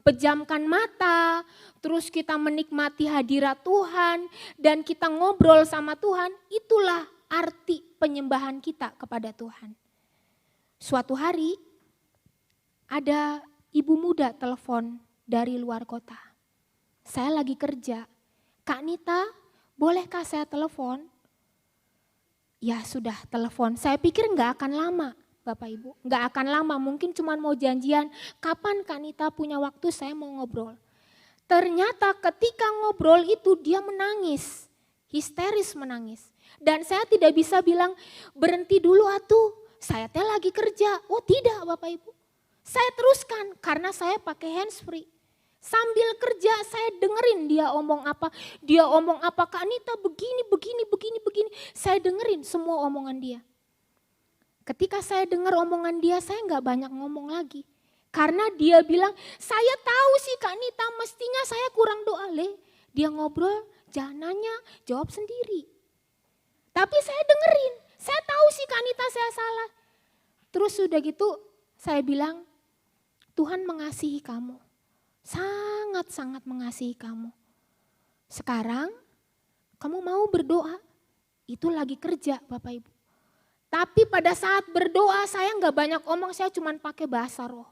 pejamkan mata, terus kita menikmati hadirat Tuhan, dan kita ngobrol sama Tuhan. Itulah arti penyembahan kita kepada Tuhan. Suatu hari ada ibu muda telepon dari luar kota. Saya lagi kerja. Kak Nita, bolehkah saya telepon? Ya sudah telepon. Saya pikir nggak akan lama Bapak Ibu. Nggak akan lama, mungkin cuma mau janjian. Kapan Kak Nita punya waktu saya mau ngobrol. Ternyata ketika ngobrol itu dia menangis. Histeris menangis. Dan saya tidak bisa bilang berhenti dulu atuh. Saya teh lagi kerja. Oh tidak Bapak Ibu. Saya teruskan karena saya pakai handsfree. Sambil kerja saya dengerin dia omong apa. Dia omong apa, Kak Nita begini. Saya dengerin semua omongan dia. Ketika saya dengar omongan dia, saya gak banyak ngomong lagi. Karena dia bilang, saya tahu sih Kak Nita mestinya saya kurang doa. Dia ngobrol, jangan nanya, jawab sendiri. Tapi saya dengerin, saya tahu sih Kak Nita saya salah. Terus sudah gitu saya bilang, Tuhan mengasihi kamu. Sangat-sangat mengasihi kamu. Sekarang kamu mau berdoa, itu lagi kerja Bapak Ibu. Tapi pada saat berdoa saya nggak banyak omong, saya cuma pakai bahasa roh.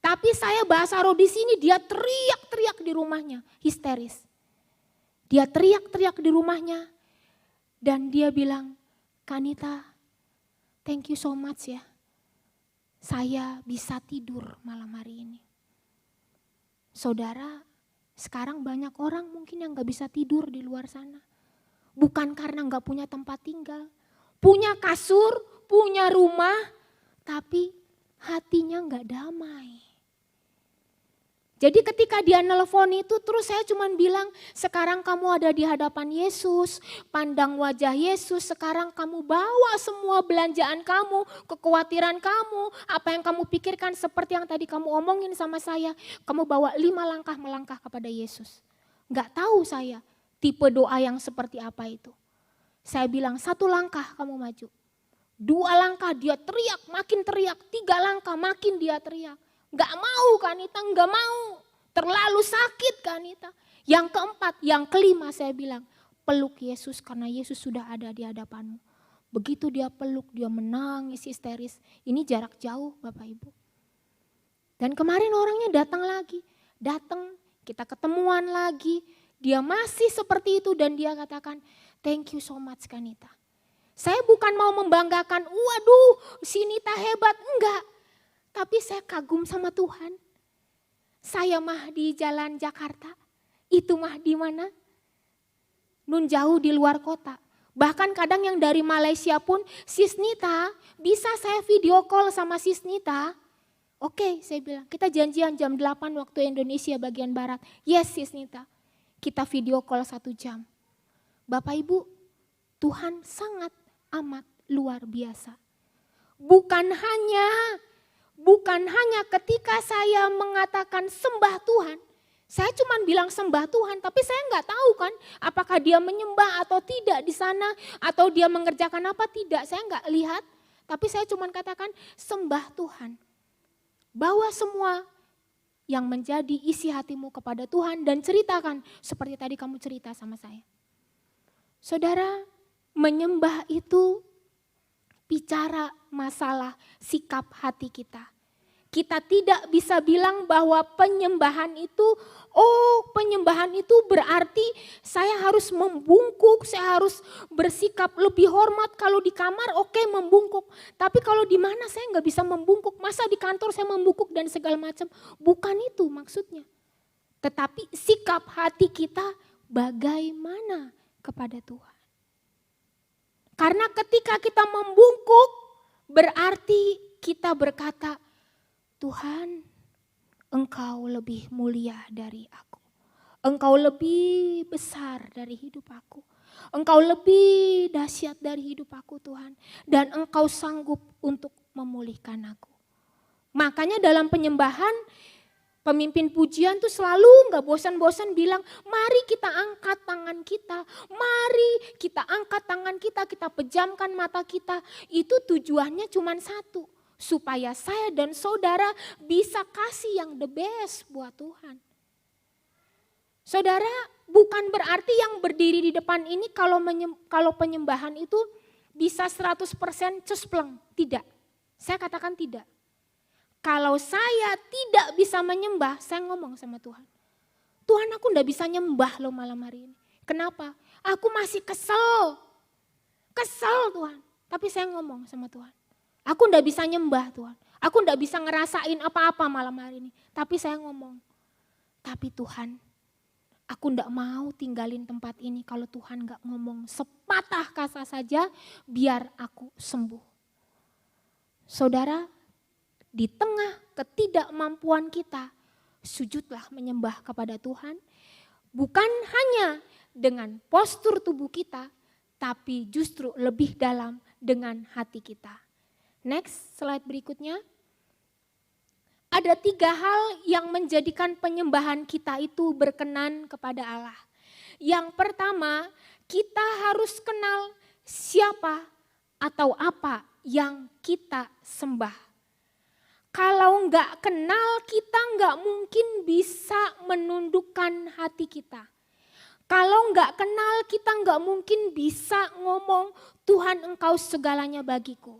Tapi saya bahasa roh di sini dia teriak-teriak di rumahnya, histeris. Dia teriak-teriak di rumahnya dan dia bilang, Kak Nita, thank you so much ya. Saya bisa tidur malam hari ini. Saudara, sekarang banyak orang mungkin yang gak bisa tidur di luar sana. Bukan karena gak punya tempat tinggal. Punya kasur, punya rumah, tapi hatinya gak damai. Jadi ketika dia nelpon itu terus saya cuma bilang, sekarang kamu ada di hadapan Yesus, pandang wajah Yesus, sekarang kamu bawa semua belanjaan kamu, kekhawatiran kamu, apa yang kamu pikirkan seperti yang tadi kamu omongin sama saya, kamu bawa 5 langkah melangkah kepada Yesus. Gak tahu saya tipe doa yang seperti apa itu. Saya bilang 1 langkah kamu maju, 2 langkah dia teriak, makin teriak, 3 langkah makin dia teriak. Gak mau Kak Nita, gak mau. Terlalu sakit Kak Nita. Yang keempat, yang kelima saya bilang, peluk Yesus karena Yesus sudah ada di hadapanmu. Begitu dia peluk, dia menangis histeris. Ini jarak jauh Bapak Ibu. Dan kemarin orangnya datang lagi. Datang, kita ketemuan lagi. Dia masih seperti itu dan dia katakan, thank you so much Kak Nita. Saya bukan mau membanggakan, waduh si Nita hebat, enggak. Tapi saya kagum sama Tuhan. Saya mah di jalan Jakarta, itu mah di mana? Nun jauh di luar kota. Bahkan kadang yang dari Malaysia pun, Sis Nita, bisa saya video call sama Sis Nita? Oke, saya bilang, kita janjian jam 8 waktu Indonesia bagian Barat. Yes Sis Nita, kita video call 1 jam. Bapak Ibu, Tuhan sangat amat luar biasa. Bukan hanya ketika saya mengatakan sembah Tuhan, saya cuma bilang sembah Tuhan, tapi saya nggak tahu kan apakah dia menyembah atau tidak di sana, atau dia mengerjakan apa tidak, saya nggak lihat. Tapi saya cuma katakan sembah Tuhan. Bawa semua yang menjadi isi hatimu kepada Tuhan dan ceritakan seperti tadi kamu cerita sama saya. Saudara, menyembah itu bicara masalah sikap hati kita. kita tidak bisa bilang bahwa penyembahan itu, penyembahan itu berarti saya harus membungkuk, saya harus bersikap lebih hormat. Kalau di kamar oke, membungkuk. Tapi kalau di mana saya nggak bisa membungkuk, masa di kantor saya membungkuk dan segala macam. Bukan itu maksudnya. Tetapi sikap hati kita bagaimana kepada Tuhan. Karena ketika kita membungkuk berarti kita berkata, Tuhan, Engkau lebih mulia dari aku. Engkau lebih besar dari hidup aku. Engkau lebih dahsyat dari hidup aku Tuhan. Dan Engkau sanggup untuk memulihkan aku. Makanya dalam penyembahan, pemimpin pujian tuh selalu gak bosan-bosan bilang, mari kita angkat tangan kita. Mari kita angkat tangan kita, kita pejamkan mata kita. Itu tujuannya cuma satu. Supaya saya dan saudara bisa kasih yang the best buat Tuhan. Saudara, bukan berarti yang berdiri di depan ini kalau penyembahan itu bisa 100% cespleng. Tidak, saya katakan tidak. Kalau saya tidak bisa menyembah, saya ngomong sama Tuhan. Tuhan, aku enggak bisa nyembah loh malam hari ini. Kenapa? Aku masih kesel. Kesel Tuhan. Tapi saya ngomong sama Tuhan. Aku enggak bisa nyembah Tuhan. Aku enggak bisa ngerasain apa-apa malam hari ini. Tapi saya ngomong, tapi Tuhan, aku enggak mau tinggalin tempat ini kalau Tuhan enggak ngomong sepatah kata saja biar aku sembuh. Saudara, di tengah ketidakmampuan kita, sujudlah menyembah kepada Tuhan. Bukan hanya dengan postur tubuh kita, tapi justru lebih dalam dengan hati kita. Next, slide berikutnya. Ada 3 hal yang menjadikan penyembahan kita itu berkenan kepada Allah. Yang pertama, kita harus kenal siapa atau apa yang kita sembah. Kalau enggak kenal, kita enggak mungkin bisa menundukkan hati kita. Kalau enggak kenal, kita enggak mungkin bisa ngomong, Tuhan Engkau segalanya bagiku.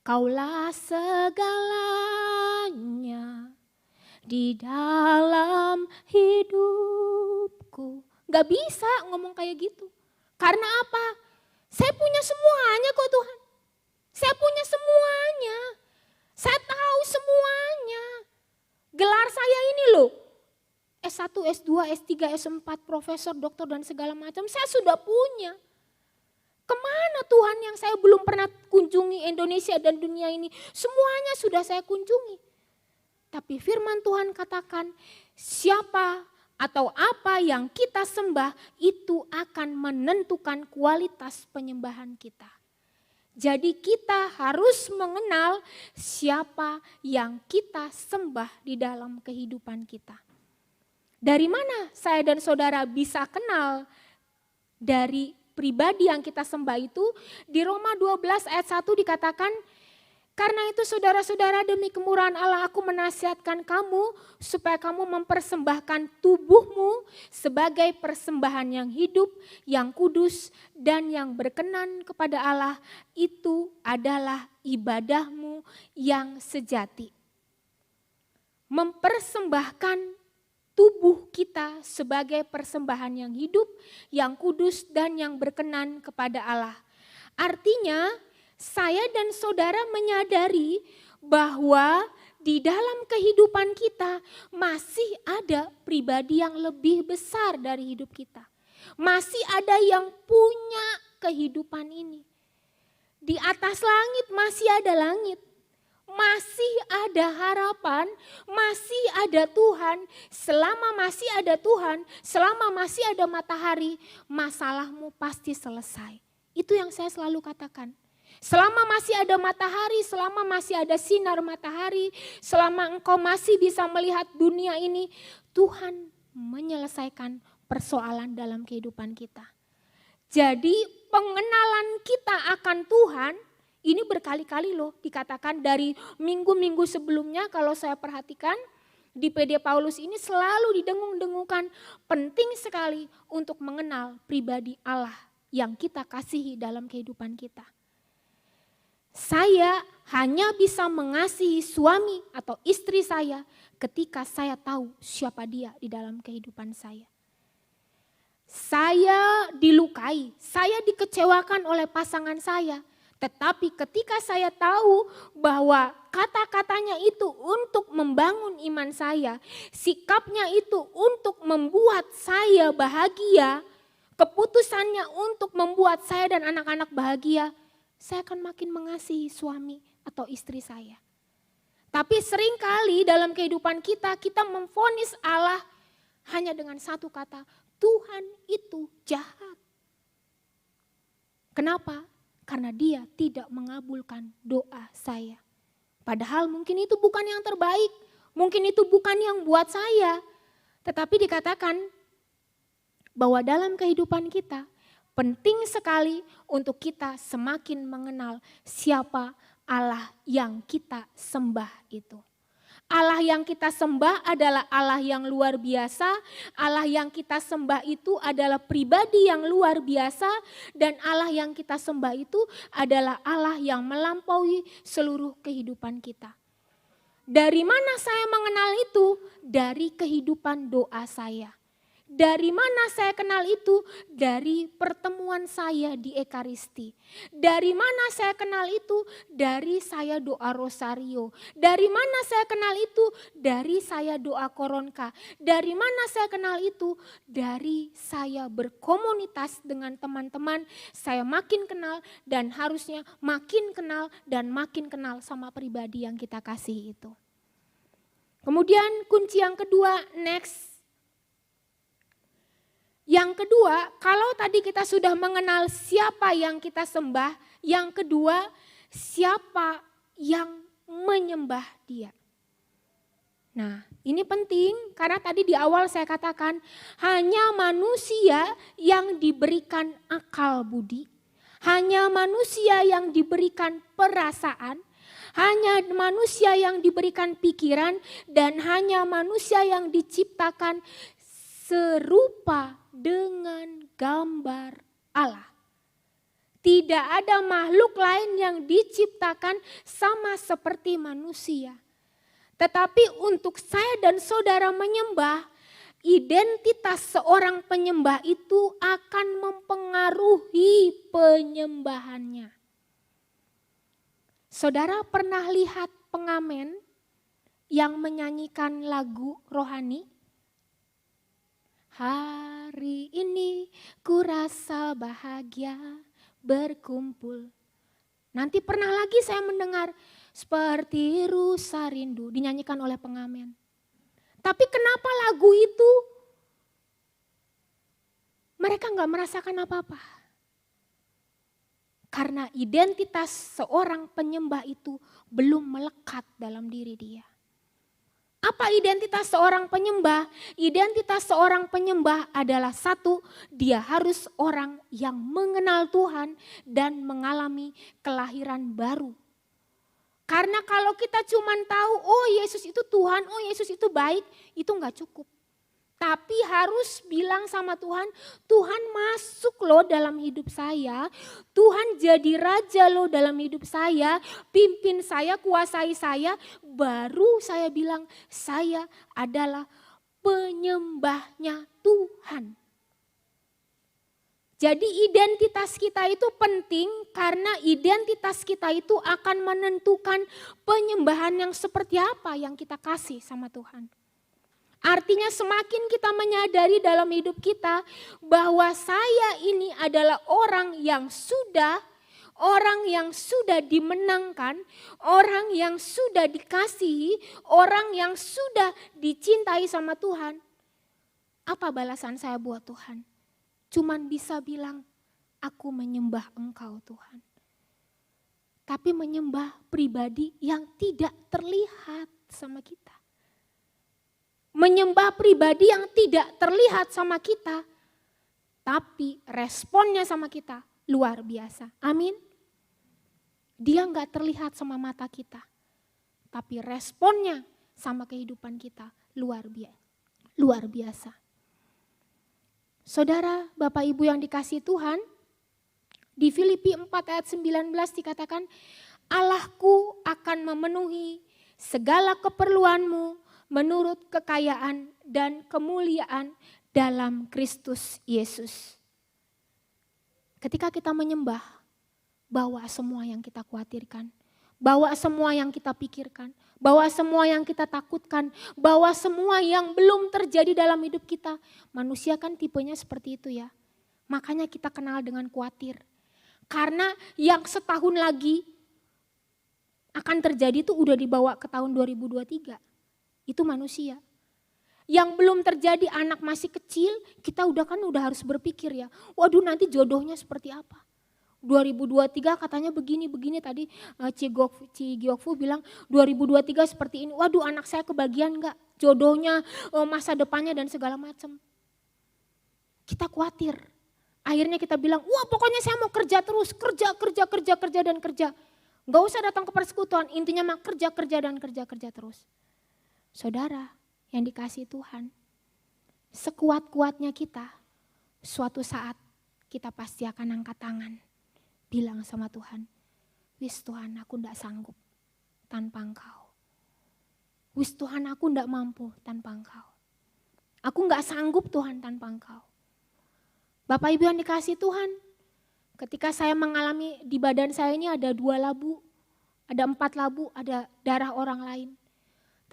Kaulah segalanya di dalam hidupku. Gak bisa ngomong kayak gitu. Karena apa? Saya punya semuanya kok Tuhan. Saya punya semuanya. Saya tahu semuanya. Gelar saya ini loh. S1, S2, S3, S4, profesor, doktor dan segala macam. Saya sudah punya. Kemana Tuhan yang saya belum pernah kunjungi Indonesia dan dunia ini? Semuanya sudah saya kunjungi. Tapi firman Tuhan katakan, siapa atau apa yang kita sembah itu akan menentukan kualitas penyembahan kita. Jadi kita harus mengenal siapa yang kita sembah di dalam kehidupan kita. Dari mana saya dan saudara bisa kenal dari pribadi yang kita sembah itu? Di Roma 12 ayat 1 dikatakan, karena itu saudara-saudara demi kemurahan Allah aku menasihatkan kamu supaya kamu mempersembahkan tubuhmu sebagai persembahan yang hidup, yang kudus dan yang berkenan kepada Allah. Itu adalah ibadahmu yang sejati. Mempersembahkan tubuh kita sebagai persembahan yang hidup, yang kudus dan yang berkenan kepada Allah. Artinya saya dan saudara menyadari bahwa di dalam kehidupan kita masih ada pribadi yang lebih besar dari hidup kita. Masih ada yang punya kehidupan ini. Di atas langit masih ada langit. Masih ada harapan, masih ada Tuhan. Selama masih ada Tuhan, selama masih ada matahari, masalahmu pasti selesai. Itu yang saya selalu katakan. Selama masih ada matahari, selama masih ada sinar matahari, selama engkau masih bisa melihat dunia ini, Tuhan menyelesaikan persoalan dalam kehidupan kita. Jadi pengenalan kita akan Tuhan, ini berkali-kali loh dikatakan dari minggu-minggu sebelumnya kalau saya perhatikan di PD Paulus ini selalu didengung-dengungkan penting sekali untuk mengenal pribadi Allah yang kita kasihi dalam kehidupan kita. Saya hanya bisa mengasihi suami atau istri saya ketika saya tahu siapa dia di dalam kehidupan saya. Saya dilukai, saya dikecewakan oleh pasangan saya. Tetapi ketika saya tahu bahwa kata-katanya itu untuk membangun iman saya, sikapnya itu untuk membuat saya bahagia, keputusannya untuk membuat saya dan anak-anak bahagia, saya akan makin mengasihi suami atau istri saya. Tapi seringkali dalam kehidupan kita memvonis Allah hanya dengan satu kata, Tuhan itu jahat. Kenapa? Karena dia tidak mengabulkan doa saya. Padahal mungkin itu bukan yang terbaik, mungkin itu bukan yang buat saya. Tetapi dikatakan bahwa dalam kehidupan kita penting sekali untuk kita semakin mengenal siapa Allah yang kita sembah itu. Allah yang kita sembah adalah Allah yang luar biasa, Allah yang kita sembah itu adalah pribadi yang luar biasa, dan Allah yang kita sembah itu adalah Allah yang melampaui seluruh kehidupan kita. Dari mana saya mengenal itu? Dari kehidupan doa saya. Dari mana saya kenal itu? Dari pertemuan saya di Ekaristi. Dari mana saya kenal itu? Dari saya doa rosario. Dari mana saya kenal itu? Dari saya doa koronka. Dari mana saya kenal itu? Dari saya berkomunitas dengan teman-teman. Saya makin kenal dan harusnya makin kenal dan makin kenal sama pribadi yang kita kasih itu. Kemudian kunci yang kedua, next. Yang kedua, kalau tadi kita sudah mengenal siapa yang kita sembah, yang kedua, siapa yang menyembah dia. Nah, ini penting karena tadi di awal saya katakan hanya manusia yang diberikan akal budi, hanya manusia yang diberikan perasaan, hanya manusia yang diberikan pikiran, dan hanya manusia yang diciptakan serupa dengan gambar Allah. Tidak ada makhluk lain yang diciptakan sama seperti manusia. Tetapi untuk saya dan saudara menyembah, identitas seorang penyembah itu akan mempengaruhi penyembahannya. Saudara pernah lihat pengamen yang menyanyikan lagu rohani? Hari ini ku rasa bahagia berkumpul. Nanti pernah lagi saya mendengar seperti rusa rindu dinyanyikan oleh pengamen. Tapi kenapa lagu itu mereka gak merasakan apa-apa? Karena identitas seorang penyembah itu belum melekat dalam diri dia. Apa identitas seorang penyembah? Identitas seorang penyembah adalah satu, dia harus orang yang mengenal Tuhan dan mengalami kelahiran baru. Karena kalau kita cuma tahu, oh Yesus itu Tuhan, oh Yesus itu baik, itu gak cukup. Tapi harus bilang sama Tuhan, Tuhan masuk loh dalam hidup saya, Tuhan jadi raja loh dalam hidup saya, pimpin saya, kuasai saya, baru saya bilang saya adalah penyembahnya Tuhan. Jadi identitas kita itu penting karena identitas kita itu akan menentukan penyembahan yang seperti apa yang kita kasih sama Tuhan. Artinya semakin kita menyadari dalam hidup kita bahwa saya ini adalah orang yang sudah dimenangkan, orang yang sudah dikasihi, orang yang sudah dicintai sama Tuhan. Apa balasan saya buat Tuhan? Cuman bisa bilang, aku menyembah Engkau Tuhan. Tapi menyembah pribadi yang tidak terlihat sama kita. Menyembah pribadi yang tidak terlihat sama kita, tapi responnya sama kita luar biasa. Amin. Dia gak terlihat sama mata kita, tapi responnya sama kehidupan kita luar biasa. Saudara, Bapak Ibu yang dikasihi Tuhan, di Filipi 4 ayat 19 dikatakan, Allahku akan memenuhi segala keperluanmu menurut kekayaan dan kemuliaan dalam Kristus Yesus. Ketika kita menyembah, bawa semua yang kita khawatirkan, bawa semua yang kita pikirkan, bawa semua yang kita takutkan, bawa semua yang belum terjadi dalam hidup kita. Manusia kan tipenya seperti itu ya. Makanya kita kenal dengan khawatir. Karena yang setahun lagi akan terjadi itu udah dibawa ke tahun 2023. Itu manusia. Yang belum terjadi, anak masih kecil, kita udah harus berpikir ya. Waduh, nanti jodohnya seperti apa? 2023 katanya begini tadi Ci Giokfu bilang 2023 seperti ini. Waduh, anak saya kebagian enggak? Jodohnya, masa depannya dan segala macam. Kita khawatir. Akhirnya kita bilang, wah pokoknya saya mau kerja terus, kerja dan kerja. Enggak usah datang ke persekutuan, intinya mah kerja dan kerja terus. Saudara yang dikasihi Tuhan, sekuat-kuatnya kita, suatu saat kita pasti akan angkat tangan, bilang sama Tuhan, wis Tuhan aku ndak sanggup tanpa Engkau. Wis Tuhan aku ndak mampu tanpa Engkau. Aku nggak sanggup Tuhan tanpa Engkau. Bapak Ibu yang dikasihi Tuhan, ketika saya mengalami di badan saya ini ada 2 labu, ada 4 labu, ada darah orang lain.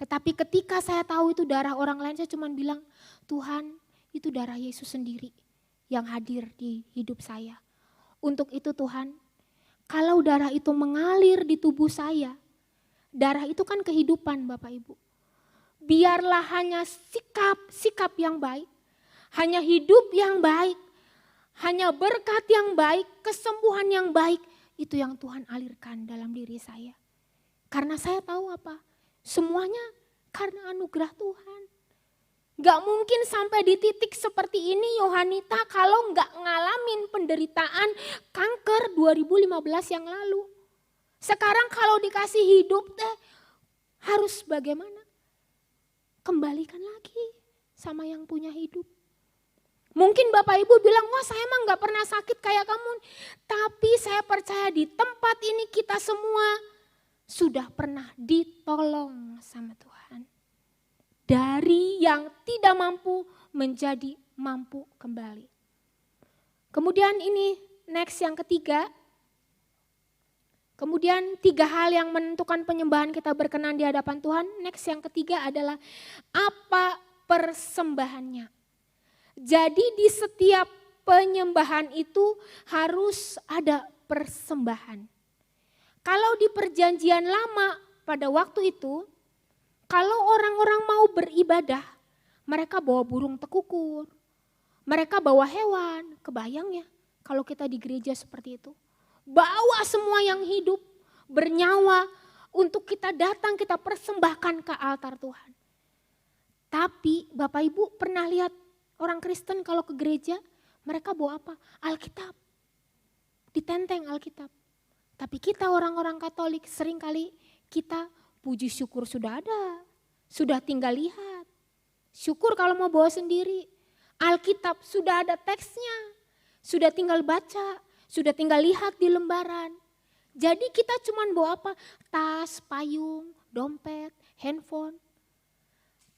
Tetapi ketika saya tahu itu darah orang lain, saya cuma bilang, Tuhan itu darah Yesus sendiri yang hadir di hidup saya. Untuk itu Tuhan, kalau darah itu mengalir di tubuh saya, darah itu kan kehidupan Bapak Ibu. Biarlah hanya sikap yang baik, hanya hidup yang baik, hanya berkat yang baik, kesembuhan yang baik, itu yang Tuhan alirkan dalam diri saya. Karena saya tahu apa? Semuanya karena anugerah Tuhan. Gak mungkin sampai di titik seperti ini Yohanita kalau gak ngalamin penderitaan kanker 2015 yang lalu. Sekarang kalau dikasih hidup harus bagaimana? Kembalikan lagi sama yang punya hidup. Mungkin Bapak Ibu bilang, wah saya emang gak pernah sakit kayak kamu. Tapi saya percaya di tempat ini kita semua sudah pernah ditolong sama Tuhan. Dari yang tidak mampu menjadi mampu kembali. Kemudian ini next yang ketiga. Kemudian 3 hal yang menentukan penyembahan kita berkenan di hadapan Tuhan. Next yang ketiga adalah apa persembahannya. Jadi di setiap penyembahan itu harus ada persembahan. Kalau di perjanjian lama pada waktu itu, kalau orang-orang mau beribadah, mereka bawa burung tekukur, mereka bawa hewan, kebayang ya kalau kita di gereja seperti itu. Bawa semua yang hidup, bernyawa untuk kita datang, kita persembahkan ke altar Tuhan. Tapi Bapak Ibu pernah lihat orang Kristen kalau ke gereja, mereka bawa apa? Alkitab, ditenteng Alkitab. Tapi kita orang-orang Katolik seringkali kita puji syukur sudah ada, sudah tinggal lihat. Syukur kalau mau bawa sendiri. Alkitab sudah ada teksnya, sudah tinggal baca, sudah tinggal lihat di lembaran. Jadi kita cuma bawa apa? Tas, payung, dompet, handphone.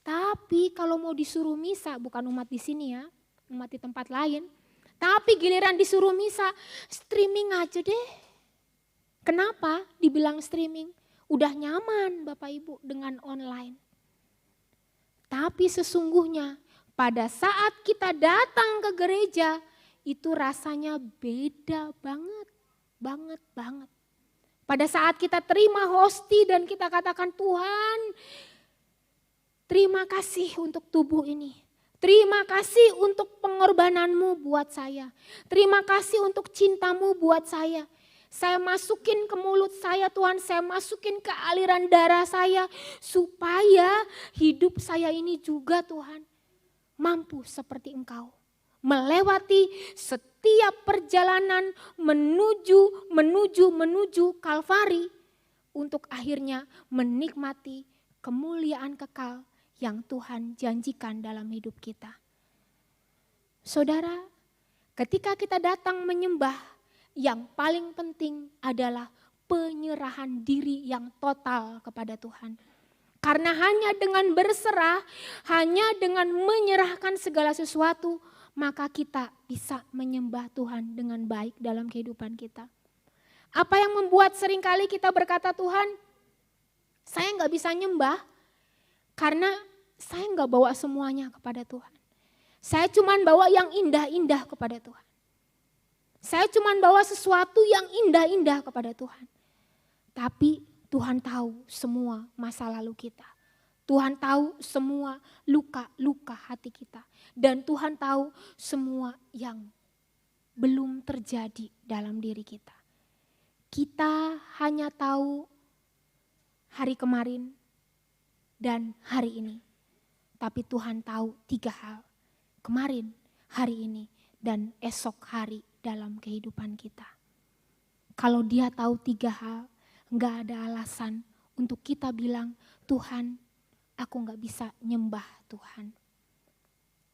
Tapi kalau mau disuruh misa, bukan umat di sini ya, umat di tempat lain. Tapi giliran disuruh misa, streaming aja deh. Kenapa dibilang streaming? Udah nyaman Bapak Ibu dengan online. Tapi sesungguhnya pada saat kita datang ke gereja, itu rasanya beda banget. Pada saat kita terima hosti dan kita katakan, Tuhan terima kasih untuk tubuh ini. Terima kasih untuk pengorbananmu buat saya. Terima kasih untuk cintamu buat saya. Saya masukin ke mulut saya Tuhan, saya masukin ke aliran darah saya. Supaya hidup saya ini juga Tuhan mampu seperti Engkau. Melewati setiap perjalanan menuju Kalvari. Untuk akhirnya menikmati kemuliaan kekal yang Tuhan janjikan dalam hidup kita. Saudara, ketika kita datang menyembah, yang paling penting adalah penyerahan diri yang total kepada Tuhan. Karena hanya dengan berserah, hanya dengan menyerahkan segala sesuatu, maka kita bisa menyembah Tuhan dengan baik dalam kehidupan kita. Apa yang membuat seringkali kita berkata, Tuhan, saya gak bisa nyembah karena saya gak bawa semuanya kepada Tuhan. Saya cuma bawa yang indah-indah kepada Tuhan. Saya cuma bawa sesuatu yang indah-indah kepada Tuhan. Tapi Tuhan tahu semua masa lalu kita. Tuhan tahu semua luka-luka hati kita. Dan Tuhan tahu semua yang belum terjadi dalam diri kita. Kita hanya tahu hari kemarin dan hari ini. Tapi Tuhan tahu 3 hal. Kemarin, hari ini, dan esok hari dalam kehidupan kita. Kalau Dia tahu 3 hal, gak ada alasan untuk kita bilang, Tuhan, aku gak bisa nyembah Tuhan.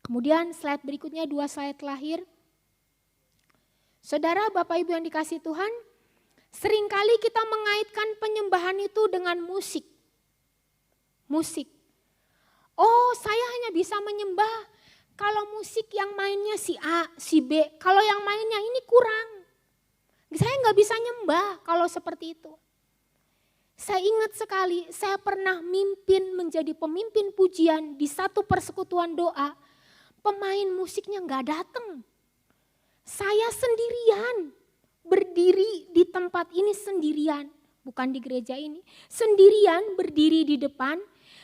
Kemudian slide berikutnya, 2 slide terakhir. Saudara, Bapak Ibu yang dikasihi Tuhan, seringkali kita mengaitkan penyembahan itu dengan musik. Musik. Oh, saya hanya bisa menyembah kalau musik yang mainnya si A, si B, kalau yang mainnya ini kurang. Saya nggak bisa nyembah kalau seperti itu. Saya ingat sekali, saya pernah menjadi pemimpin pujian di satu persekutuan doa. Pemain musiknya nggak datang. Saya sendirian, berdiri di tempat ini sendirian. Bukan di gereja ini, sendirian berdiri di depan.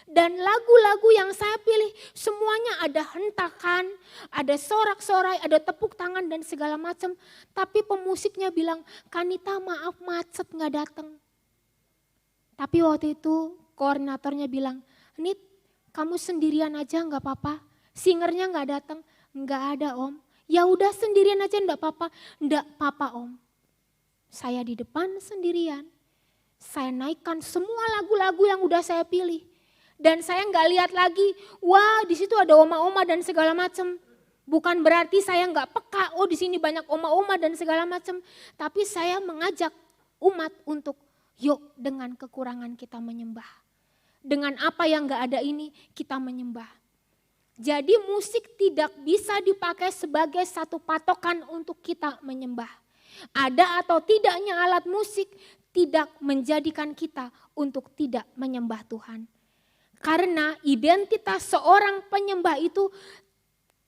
Dan lagu-lagu yang saya pilih semuanya ada hentakan, ada sorak-sorai, ada tepuk tangan dan segala macam. Tapi pemusiknya bilang, Kanita maaf macet gak datang. Tapi waktu itu koordinatornya bilang, Nit kamu sendirian aja gak apa-apa. Singernya gak datang, gak ada om. Ya udah sendirian aja gak apa-apa. Gak apa-apa om. Saya di depan sendirian. Saya naikkan semua lagu-lagu yang udah saya pilih. Dan saya nggak lihat lagi, wah di situ ada oma-oma dan segala macam. Bukan berarti saya nggak peka, oh di sini banyak oma-oma dan segala macam. Tapi saya mengajak umat untuk yuk dengan kekurangan kita menyembah. Dengan apa yang nggak ada ini kita menyembah. Jadi musik tidak bisa dipakai sebagai satu patokan untuk kita menyembah. Ada atau tidaknya alat musik tidak menjadikan kita untuk tidak menyembah Tuhan. Karena identitas seorang penyembah itu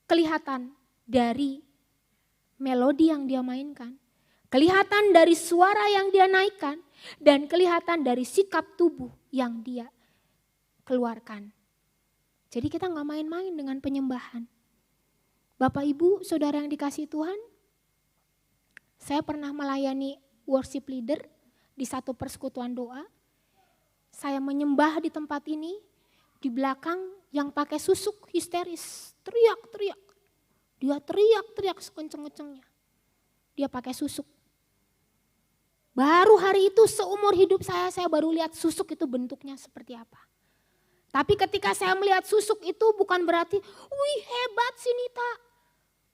kelihatan dari melodi yang dia mainkan. Kelihatan dari suara yang dia naikkan. Dan kelihatan dari sikap tubuh yang dia keluarkan. Jadi kita gak main-main dengan penyembahan. Bapak Ibu, saudara yang dikasihi Tuhan. Saya pernah melayani worship leader di satu persekutuan doa. Saya menyembah di tempat ini. Di belakang yang pakai susuk histeris, teriak-teriak. Dia teriak-teriak sekenceng-kencengnya. Dia pakai susuk. Baru hari itu seumur hidup saya baru lihat susuk itu bentuknya seperti apa. Tapi ketika saya melihat susuk itu bukan berarti, wih hebat si Nita,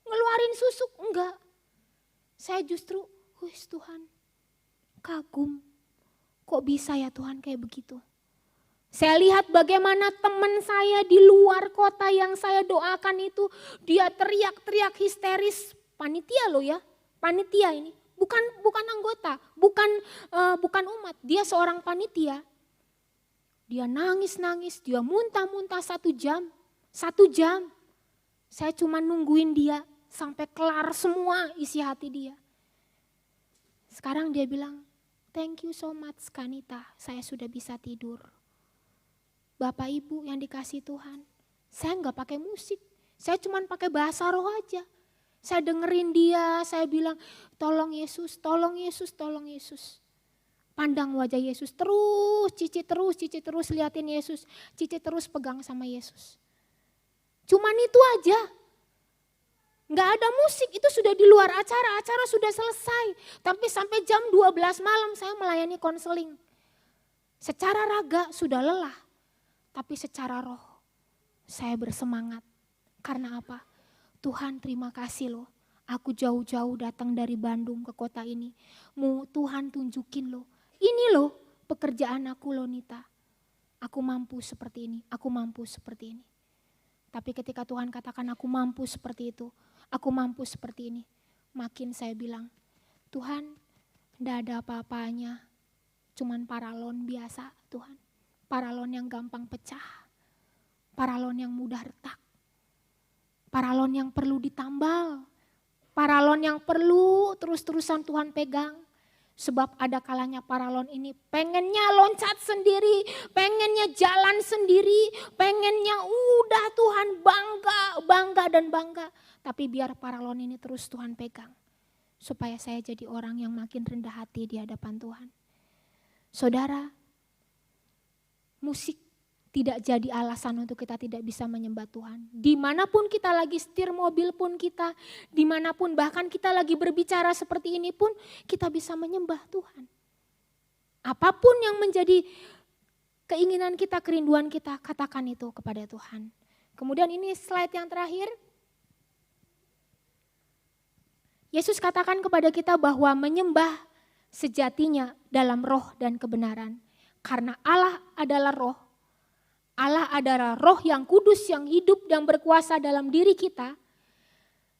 ngeluarin susuk, enggak. Saya justru, wih Tuhan, kagum. Kok bisa ya Tuhan kayak begitu? Saya lihat bagaimana teman saya di luar kota yang saya doakan itu, dia teriak-teriak histeris, panitia loh ya, panitia ini, bukan anggota, bukan umat, dia seorang panitia. Dia nangis-nangis, dia muntah-muntah 1 jam, 1 jam. Saya cuma nungguin dia sampai kelar semua isi hati dia. Sekarang dia bilang, thank you so much Kanita, saya sudah bisa tidur. Bapak Ibu yang dikasihi Tuhan, saya nggak pakai musik, saya cuma pakai bahasa roh aja. Saya dengerin dia, saya bilang tolong Yesus, tolong Yesus, tolong Yesus. Pandang wajah Yesus terus, Cici terus liatin Yesus, Cici terus pegang sama Yesus. Cuman itu aja, nggak ada musik, itu sudah di luar acara sudah selesai. Tapi sampai jam 12 malam saya melayani konseling. Secara raga sudah lelah. Tapi secara roh saya bersemangat. Karena apa? Tuhan terima kasih loh. Aku jauh-jauh datang dari Bandung ke kota ini. Tuhan tunjukin loh Ini loh pekerjaan aku loh Nita. Aku mampu seperti ini, aku mampu seperti ini. Tapi ketika Tuhan katakan aku mampu seperti itu, aku mampu seperti ini, makin saya bilang, Tuhan, tidak ada apa-apanya, cuman paralon biasa Tuhan. Paralon yang gampang pecah, paralon yang mudah retak, paralon yang perlu ditambal, paralon yang perlu terus-terusan Tuhan pegang. Sebab ada kalanya paralon ini pengennya loncat sendiri, pengennya jalan sendiri, pengennya udah Tuhan bangga dan bangga. Tapi biar paralon ini terus Tuhan pegang. Supaya saya jadi orang yang makin rendah hati di hadapan Tuhan. Saudara, musik tidak jadi alasan untuk kita tidak bisa menyembah Tuhan. Dimanapun kita lagi setir mobil pun kita, dimanapun bahkan kita lagi berbicara seperti ini pun kita bisa menyembah Tuhan. Apapun yang menjadi keinginan kita, kerinduan kita, katakan itu kepada Tuhan. Kemudian ini slide yang terakhir. Yesus katakan kepada kita bahwa menyembah sejatinya dalam roh dan kebenaran. Karena Allah adalah roh. Allah adalah roh yang kudus, yang hidup dan berkuasa dalam diri kita.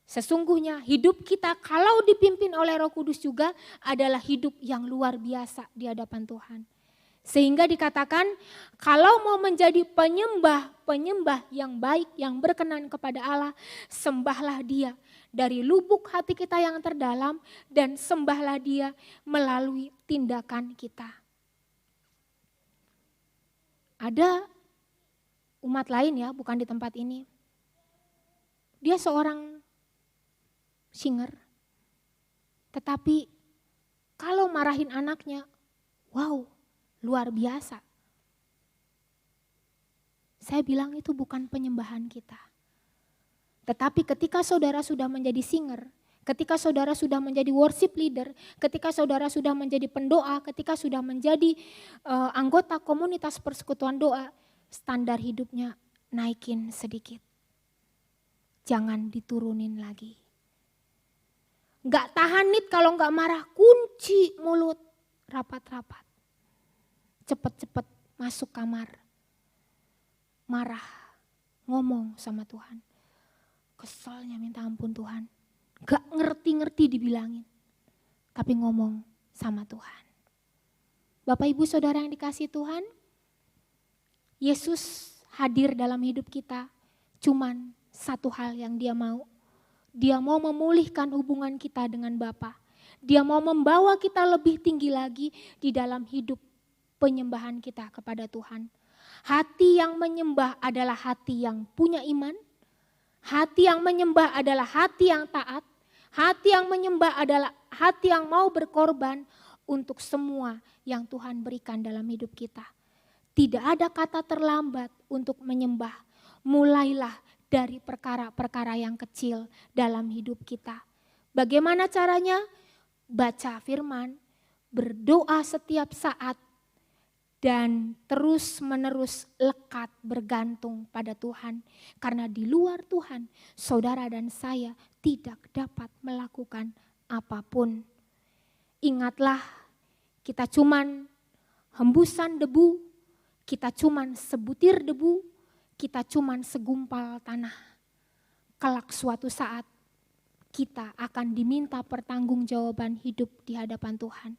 Sesungguhnya hidup kita kalau dipimpin oleh Roh Kudus juga adalah hidup yang luar biasa di hadapan Tuhan. Sehingga dikatakan kalau mau menjadi penyembah yang baik, yang berkenan kepada Allah, sembahlah Dia dari lubuk hati kita yang terdalam dan sembahlah Dia melalui tindakan kita. Ada umat lain ya, bukan di tempat ini. Dia seorang singer. Tetapi kalau marahin anaknya, wow, luar biasa. Saya bilang itu bukan penyembahan kita. Tetapi ketika saudara sudah menjadi singer, ketika saudara sudah menjadi worship leader, ketika saudara sudah menjadi pendoa, ketika sudah menjadi anggota komunitas persekutuan doa, standar hidupnya naikin sedikit. Jangan diturunin lagi. Gak tahan nih kalau gak marah, kunci mulut rapat-rapat. Cepet-cepet masuk kamar. Marah, ngomong sama Tuhan. Keselnya minta ampun Tuhan. Gak ngerti-ngerti dibilangin. Tapi ngomong sama Tuhan. Bapak Ibu Saudara yang dikasihi Tuhan, Yesus hadir dalam hidup kita cuman satu hal yang Dia mau. Dia mau memulihkan hubungan kita dengan Bapa. Dia mau membawa kita lebih tinggi lagi di dalam hidup penyembahan kita kepada Tuhan. Hati yang menyembah adalah hati yang punya iman. Hati yang menyembah adalah hati yang taat. Hati yang menyembah adalah hati yang mau berkorban untuk semua yang Tuhan berikan dalam hidup kita. Tidak ada kata terlambat untuk menyembah. Mulailah dari perkara-perkara yang kecil dalam hidup kita. Bagaimana caranya? Baca firman, berdoa setiap saat, dan terus-menerus lekat bergantung pada Tuhan. Karena di luar Tuhan, saudara dan saya tidak dapat melakukan apapun. Ingatlah, kita cuman hembusan debu, kita cuman sebutir debu, kita cuman segumpal tanah. Kelak suatu saat kita akan diminta pertanggungjawaban hidup di hadapan Tuhan.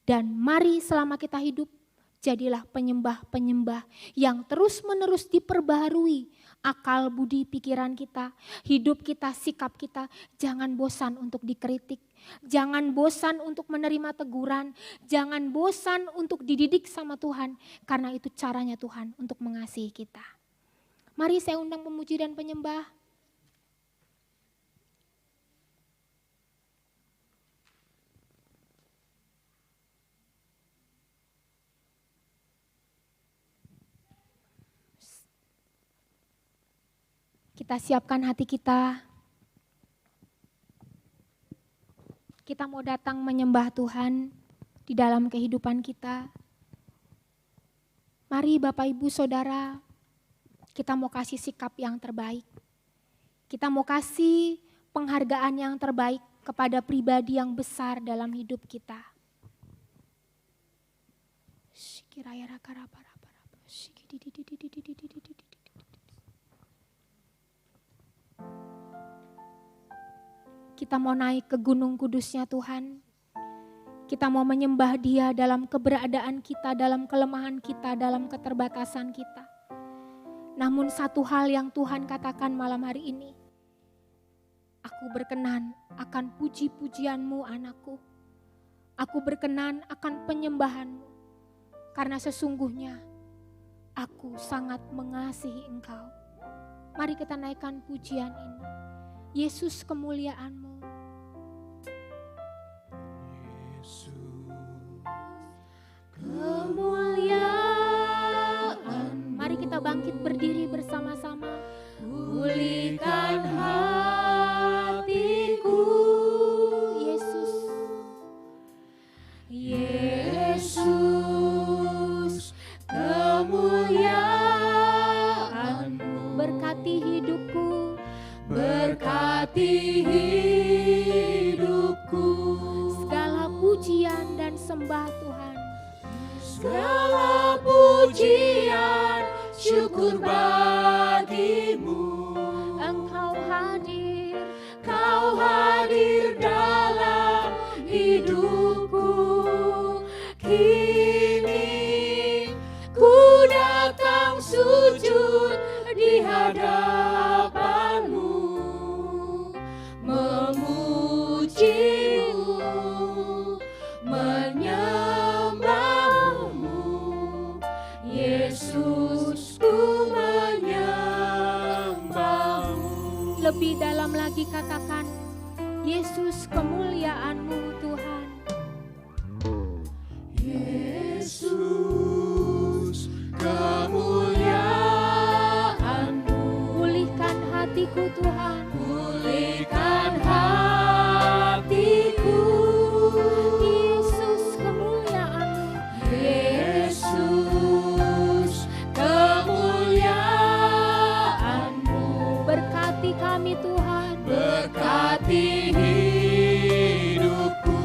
Dan mari selama kita hidup, jadilah penyembah-penyembah yang terus-menerus diperbaharui akal budi pikiran kita, hidup kita, sikap kita. Jangan bosan untuk dikritik, jangan bosan untuk menerima teguran, jangan bosan untuk dididik sama Tuhan. Karena itu caranya Tuhan untuk mengasihi kita. Mari saya undang pemuji dan penyembah. Kita siapkan hati kita. Kita mau datang menyembah Tuhan di dalam kehidupan kita. Mari Bapak Ibu Saudara, kita mau kasih sikap yang terbaik. Kita mau kasih penghargaan yang terbaik kepada pribadi yang besar dalam hidup kita. Kita mau naik ke gunung kudusnya Tuhan. Kita mau menyembah Dia dalam keberadaan kita, dalam kelemahan kita, dalam keterbatasan kita. Namun satu hal yang Tuhan katakan malam hari ini, aku berkenan akan puji-pujianmu anakku. Aku berkenan akan penyembahanmu, karena sesungguhnya aku sangat mengasihi engkau. Mari kita naikkan pujian ini. Yesus kemuliaan-Mu. Kemuliaan. Mari kita bangkit berdiri bersama-sama. Pulihkan hatiku, Yesus. Yesus, kemuliaan-Mu. Berkati hidupku, berkati hidupku. Segala pujian dan sembah Tuhan. Segala pujian, syukur bagimu. Engkau hadir, Kau hadir dalam hidupku. Kini ku datang sujud di hadapan-Mu, memuji-Mu, menyembah-Mu. Yesus, ku menyembah-Mu. lebih dalam lagi katakan, Yesus kemuliaan-Mu Tuhan. Yesus, kemuliaan-Mu. Pulihkan hatiku Tuhan. Pulihkan hatiku. Yesus kemuliaan-Mu. Yesus, kemuliaan-Mu. Berkati kami Tuhan. Berkati hidupku.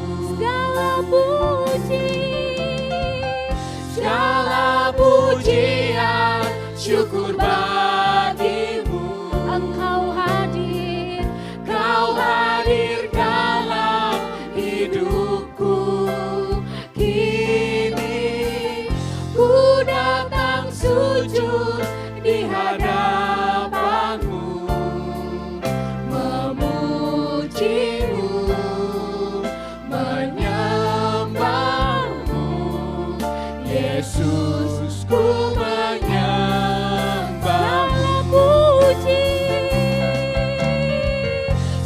Segala pujian, syukur bagimu. Engkau hadir, Kau hadir dalam hidupku. Kini ku datang sujud di hadapan-Mu, memuji-Mu, menyembah-Mu. Yesus, ku menyembah-Mu.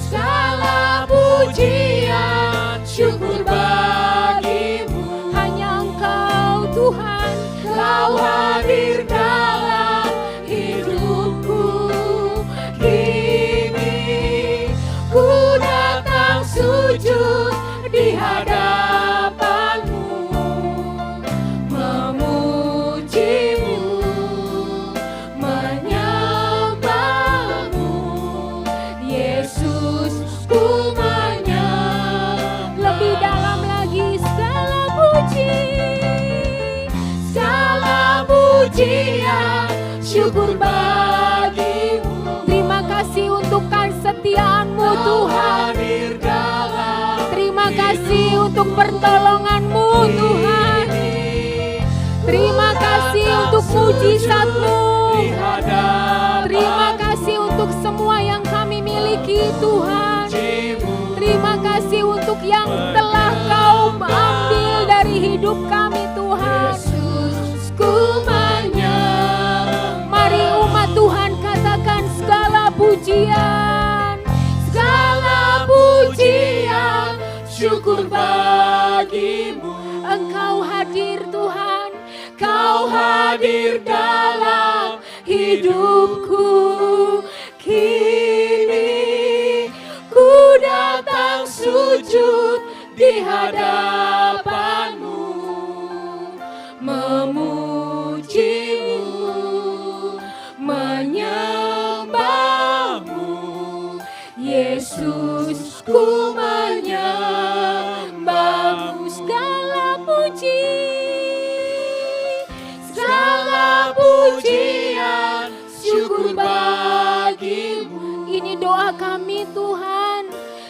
Segala pujian, syukur bagimu. hanya Engkau Tuhan. Kau hadir dalam hidupku. Kini ku datang sujud di hadapan-Mu, memuji-Mu, menyembah-Mu. Yesus, ku menyembah. Lebih dalam lagi Segala pujian, syukur bagimu. Terima kasih untuk kesetiaan-Mu Kau Tuhan. hadir dalam Terima kasih untuk pertolongan-Mu Tuhan. Terima kasih untuk mujizat-Mu. Terima kasih untuk semua yang kami miliki Tuhan. Terima kasih untuk yang telah Kau ambil dari hidup kami Tuhan. Yesus, ku menyembah. Mari umat Tuhan katakan segala pujian. Segala pujian, syukur bagimu. Engkau hadir Tuhan. Kau hadir dalam hidupku. Kini ku datang sujud di hadapan-Mu, memuji-Mu, menyembah-Mu. Yesus, ku menyembah-Mu. Segala puji. bersyukur bagimu. Ini doa kami Tuhan.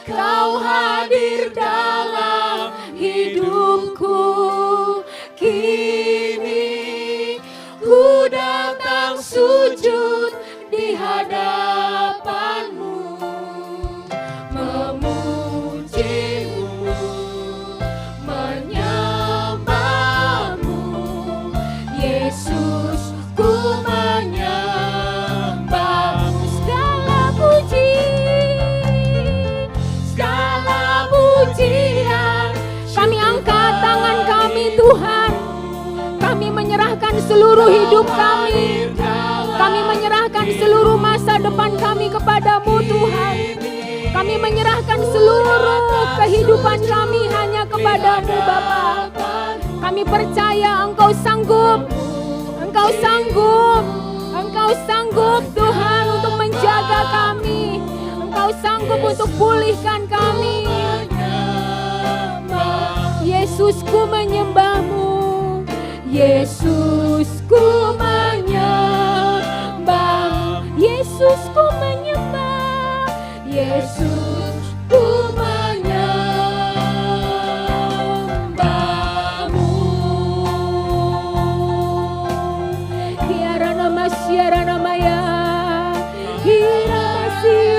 Kau hadir dalam hidupku. Kini ku datang sujud di hadapanmu, memujimu, menyembahmu. Yesus, ku menyembahmu. Segala puji, segala pujian. Kami angkat tangan kami Tuhan. Kami menyerahkan seluruh hidup kami. Kami menyerahkan seluruh masa depan kami kepadamu Tuhan. Kami menyerahkan seluruh kehidupan kami hanya kepadamu Bapa. Kami percaya Engkau sanggup. Engkau sanggup. Engkau sanggup Tuhan untuk menjaga kami. Engkau sanggup untuk pulihkan kami. Yesusku menyembahmu. Yesusku menyembah. Yesusku menyembah. Yesusku menyembahmu. Hiara nama siara nama ya. Hira masih.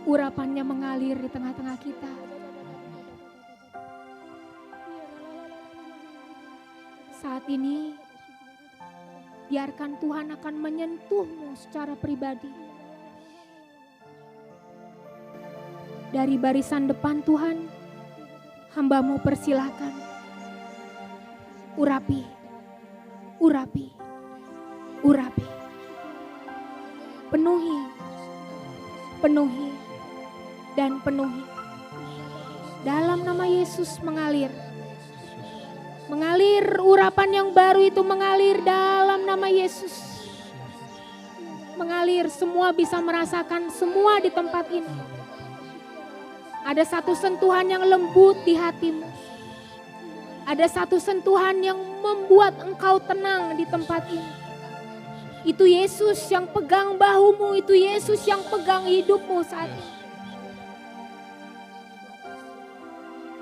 Urapannya mengalir di tengah-tengah kita. Saat ini, biarkan Tuhan akan menyentuhmu secara pribadi. Dari barisan depan Tuhan, hamba-Mu persilakan. Urapi, urapi, urapi. Penuhi, penuhi, dan penuhi. Dalam nama Yesus mengalir. Mengalir, urapan yang baru itu mengalir dalam nama Yesus. Mengalir, semua bisa merasakan semua di tempat ini. Ada satu sentuhan yang lembut di hatimu. Ada satu sentuhan yang membuat engkau tenang di tempat ini. Itu Yesus yang pegang bahumu, itu Yesus yang pegang hidupmu saat ini.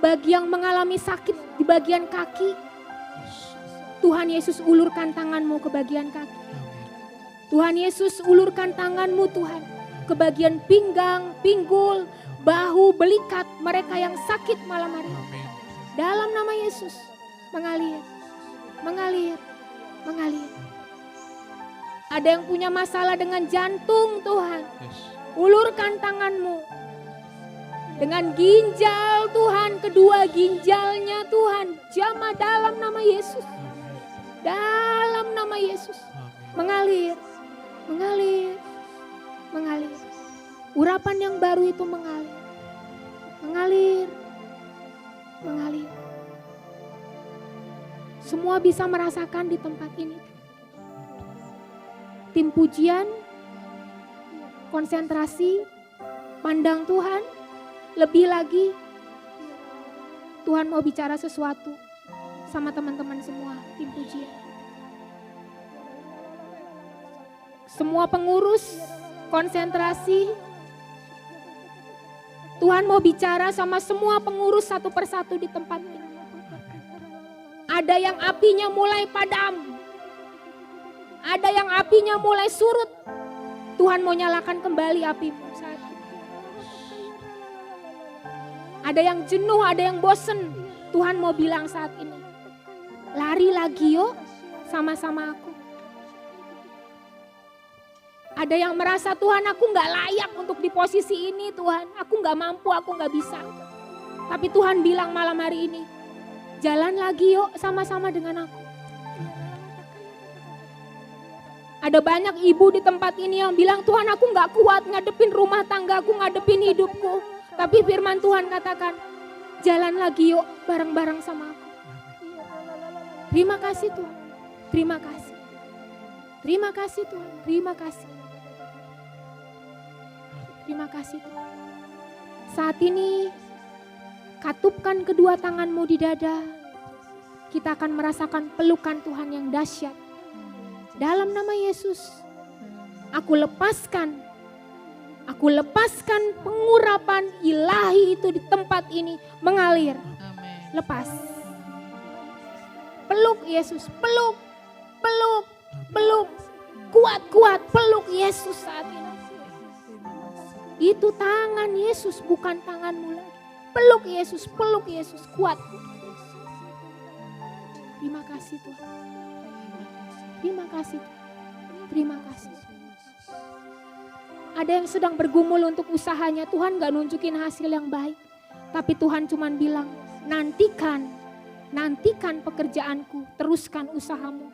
Bagi yang mengalami sakit di bagian kaki, Tuhan Yesus ulurkan tanganmu ke bagian kaki. Tuhan Yesus ulurkan tanganmu Tuhan ke bagian pinggang, pinggul, bahu, belikat mereka yang sakit malam hari. Dalam nama Yesus mengalir, mengalir, mengalir. Ada yang punya masalah dengan jantung Tuhan, ulurkan tanganmu. Dengan ginjal Tuhan, kedua ginjalnya Tuhan, jamah dalam nama Yesus. Dalam nama Yesus. Mengalir, mengalir, mengalir. Urapan yang baru itu mengalir. Mengalir. Mengalir. Semua bisa merasakan di tempat ini. Tim pujian, konsentrasi, pandang Tuhan, lebih lagi Tuhan mau bicara sesuatu sama teman-teman semua tim pujian. Semua pengurus, konsentrasi, Tuhan mau bicara sama semua pengurus satu persatu di tempat ini. Ada yang apinya mulai padam. Ada yang apinya mulai surut. Tuhan mau nyalakan kembali apimu saat ini. Ada yang jenuh, ada yang bosen. Tuhan mau bilang saat ini, lari lagi yuk sama-sama aku. Ada yang merasa Tuhan aku gak layak untuk di posisi ini Tuhan. Aku gak mampu, aku gak bisa. Tapi Tuhan bilang malam hari ini, jalan lagi yuk sama-sama dengan aku. Ada banyak ibu di tempat ini yang bilang, Tuhan aku gak kuat ngadepin rumah tanggaku, ngadepin hidupku. Tapi firman Tuhan katakan, jalan lagi yuk bareng-bareng sama aku. Terima kasih Tuhan, terima kasih. Terima kasih Tuhan, terima kasih. Terima kasih Tuhan. Saat ini, katupkan kedua tanganmu di dada. Kita akan merasakan pelukan Tuhan yang dahsyat. Dalam nama Yesus, aku lepaskan pengurapan ilahi itu di tempat ini mengalir. Lepas. Peluk Yesus, peluk, peluk, peluk. Kuat-kuat peluk Yesus saat ini. Itu tangan Yesus, bukan tanganmu lagi. Peluk Yesus, kuat. Terima kasih Tuhan. Terima kasih. Terima kasih. Ada yang sedang bergumul untuk usahanya, Tuhan gak nunjukin hasil yang baik. Tapi Tuhan cuman bilang, nantikan pekerjaanku, teruskan usahamu.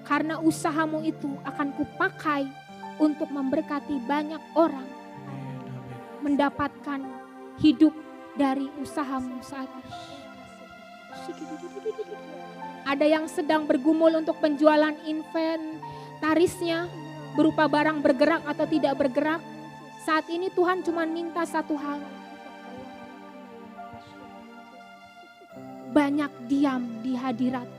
Karena usahamu itu akan kupakai untuk memberkati banyak orang. Mendapatkan hidup dari usahamu saat ini. Ada yang sedang bergumul untuk penjualan inventarisnya berupa barang bergerak atau tidak bergerak. Saat ini Tuhan cuma minta satu hal. Banyak diam di hadirat.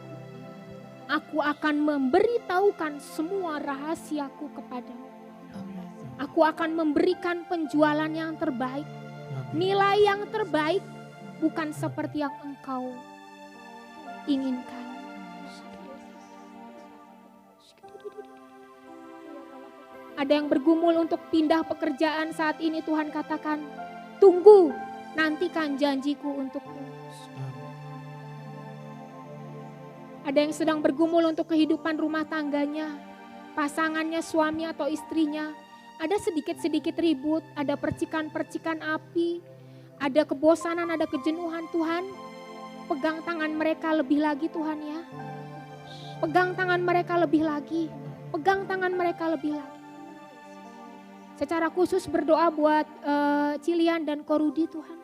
Aku akan memberitahukan semua rahasiaku kepadamu. Aku akan memberikan penjualan yang terbaik. Nilai yang terbaik bukan seperti yang engkau inginkan. Ada yang bergumul untuk pindah pekerjaan saat ini, Tuhan katakan, tunggu, nantikan janjiku untukmu. Ada yang sedang bergumul untuk kehidupan rumah tangganya, pasangannya, suami atau istrinya. Ada sedikit-sedikit ribut, ada percikan-percikan api, ada kebosanan, ada kejenuhan. Tuhan, pegang tangan mereka lebih lagi Tuhan ya. Pegang tangan mereka lebih lagi, pegang tangan mereka lebih lagi. Secara khusus berdoa buat Cilian dan Korudi Tuhan.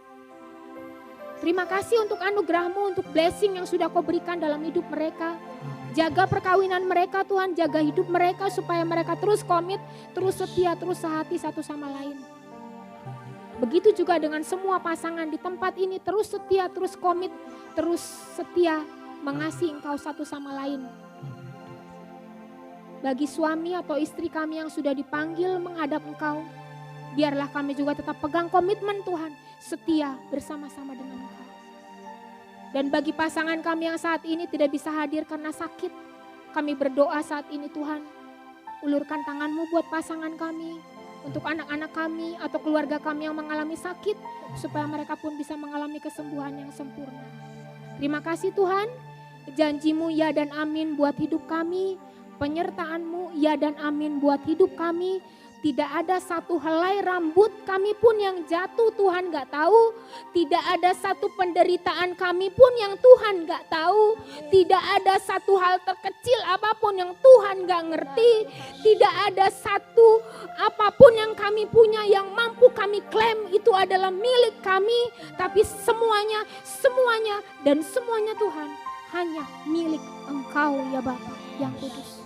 Terima kasih untuk anugerah-Mu, untuk blessing yang sudah Kau berikan dalam hidup mereka. Jaga perkawinan mereka Tuhan, jaga hidup mereka supaya mereka terus komit, terus setia, terus sehati satu sama lain. Begitu juga dengan semua pasangan di tempat ini, terus setia, terus komit, terus setia mengasihi Engkau satu sama lain. Bagi suami atau istri kami yang sudah dipanggil menghadap Engkau, biarlah kami juga tetap pegang komitmen Tuhan, setia bersama-sama dengan Engkau. Dan bagi pasangan kami yang saat ini tidak bisa hadir karena sakit, kami berdoa saat ini Tuhan, ulurkan tangan-Mu buat pasangan kami, untuk anak-anak kami atau keluarga kami yang mengalami sakit, supaya mereka pun bisa mengalami kesembuhan yang sempurna. Terima kasih Tuhan, janji-Mu ya dan amin buat hidup kami, penyertaan-Mu ya dan amin buat hidup kami, Tidak ada satu helai rambut kami pun yang jatuh Tuhan gak tahu. Tidak ada satu penderitaan kami pun yang Tuhan gak tahu. Tidak ada satu hal terkecil apapun yang Tuhan gak ngerti. Tidak ada satu apapun yang kami punya yang mampu kami klaim itu adalah milik kami. Tapi semuanya dan semuanya Tuhan hanya milik Engkau ya Bapa yang kudus.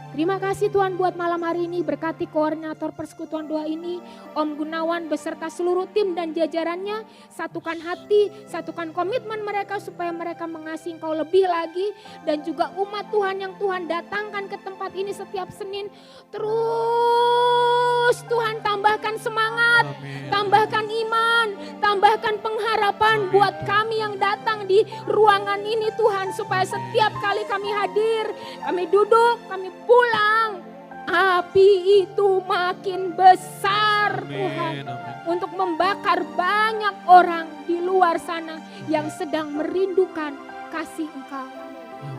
Terima kasih Tuhan buat malam hari ini, berkati koordinator persekutuan doa ini, Om Gunawan beserta seluruh tim dan jajarannya, satukan hati, satukan komitmen mereka supaya mereka mengasihi Engkau lebih lagi, dan juga umat Tuhan yang Tuhan datangkan ke tempat ini setiap Senin, terus Tuhan tambahkan semangat, tambahkan iman, tambahkan pengharapan buat kami yang datang di ruangan ini Tuhan, supaya setiap kali kami hadir, kami duduk, kami pulang, api itu makin besar Tuhan, untuk membakar banyak orang di luar sana yang sedang merindukan kasih Engkau.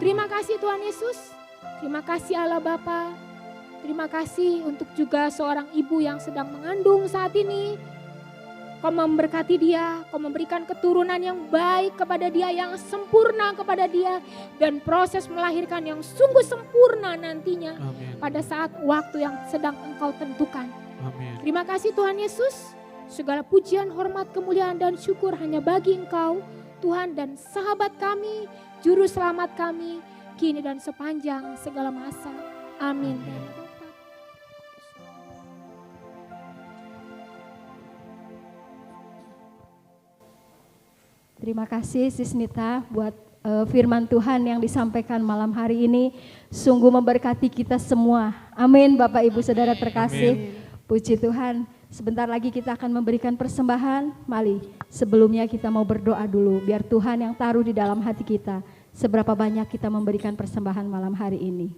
Terima kasih Tuhan Yesus, terima kasih Allah Bapa, terima kasih untuk juga seorang ibu yang sedang mengandung saat ini. Kau memberkati dia, Kau memberikan keturunan yang baik kepada dia, yang sempurna kepada dia. Dan proses melahirkan yang sungguh sempurna nantinya. Amin. Pada saat waktu yang sedang Engkau tentukan. Amin. Terima kasih Tuhan Yesus. Segala pujian, hormat, kemuliaan dan syukur hanya bagi Engkau. Tuhan dan sahabat kami, juru selamat kami, kini dan sepanjang segala masa. Amin. Terima kasih Sis Nita buat firman Tuhan yang disampaikan malam hari ini. Sungguh memberkati kita semua. Amin Bapak Ibu Saudara terkasih. Amin. Puji Tuhan. Sebentar lagi kita akan memberikan persembahan. Mari sebelumnya kita mau berdoa dulu. Biar Tuhan yang taruh di dalam hati kita. Seberapa banyak kita memberikan persembahan malam hari ini.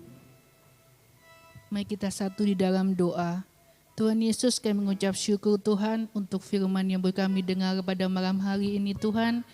Mari kita satu di dalam doa. Tuhan Yesus, kami mengucap syukur Tuhan untuk firman yang boleh kami dengar pada malam hari ini Tuhan.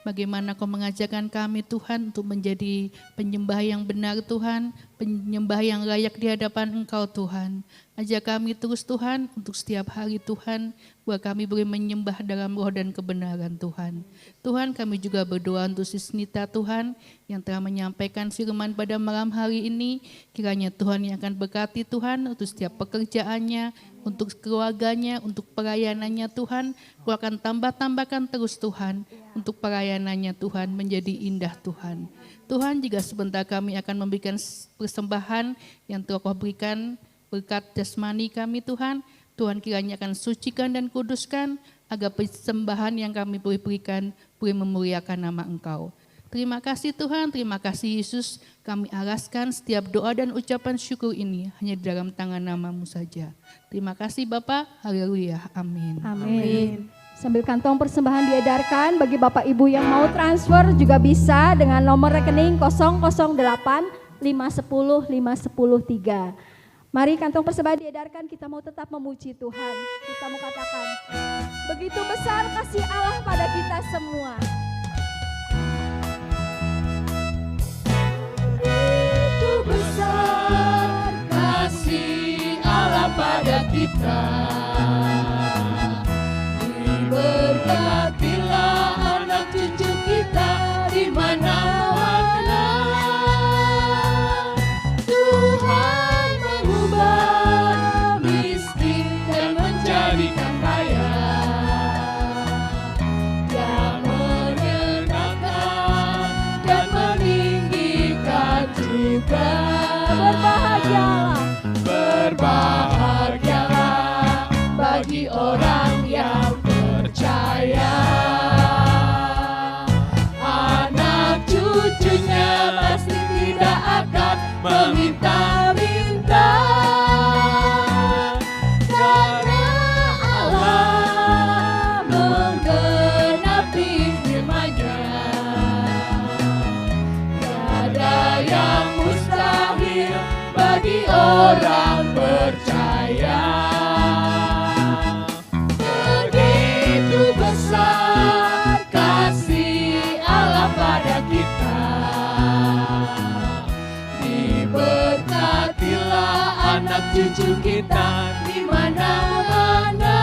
Bagaimana Kau mengajarkan kami Tuhan untuk menjadi penyembah yang benar Tuhan, penyembah yang layak di hadapan Engkau Tuhan. Ajak kami terus Tuhan untuk setiap hari Tuhan, bahwa kami boleh menyembah dalam roh dan kebenaran Tuhan. Tuhan, kami juga berdoa untuk Sis Nita Tuhan yang telah menyampaikan firman pada malam hari ini. Kiranya Tuhan yang akan berkati Tuhan untuk setiap pekerjaannya, untuk keluarganya, untuk pelayanannya Tuhan. Kau akan tambahkan terus Tuhan untuk pelayanannya Tuhan menjadi indah Tuhan. Tuhan, jika sebentar kami akan memberikan persembahan yang telah Kau berikan berkat jasmani kami Tuhan, Tuhan kiranya akan sucikan dan kuduskan agar persembahan yang kami boleh berikan boleh memuliakan nama Engkau. Terima kasih Tuhan, terima kasih Yesus. Kami alaskan setiap doa dan ucapan syukur ini hanya di dalam tangan nama-Mu saja. Terima kasih Bapa, haleluya, amin. Amin. Sambil kantong persembahan diedarkan, bagi Bapak Ibu yang mau transfer juga bisa dengan nomor rekening 008 510 510 3. Mari kantong persembahan diedarkan, kita mau tetap memuji Tuhan. Kita mau katakan, begitu besar kasih Allah pada kita semua. Begitu besar kasih Allah pada kita. Diberkatilah anak cucu kita di mana-mana. Tuhan mengubah miskin dan menjadikan kaya. Dia menyenangkan dan meninggikan juga. Berbahagialah bagi orang yang percaya. Anak cucunya pasti tidak akan meminta-minta. Karena Allah menggenapi firman-Nya. Tiada yang mustahil bagi orang percaya. Begitu besar kasih Allah pada kita. Diberkatilah anak anak cucu kita di mana-mana.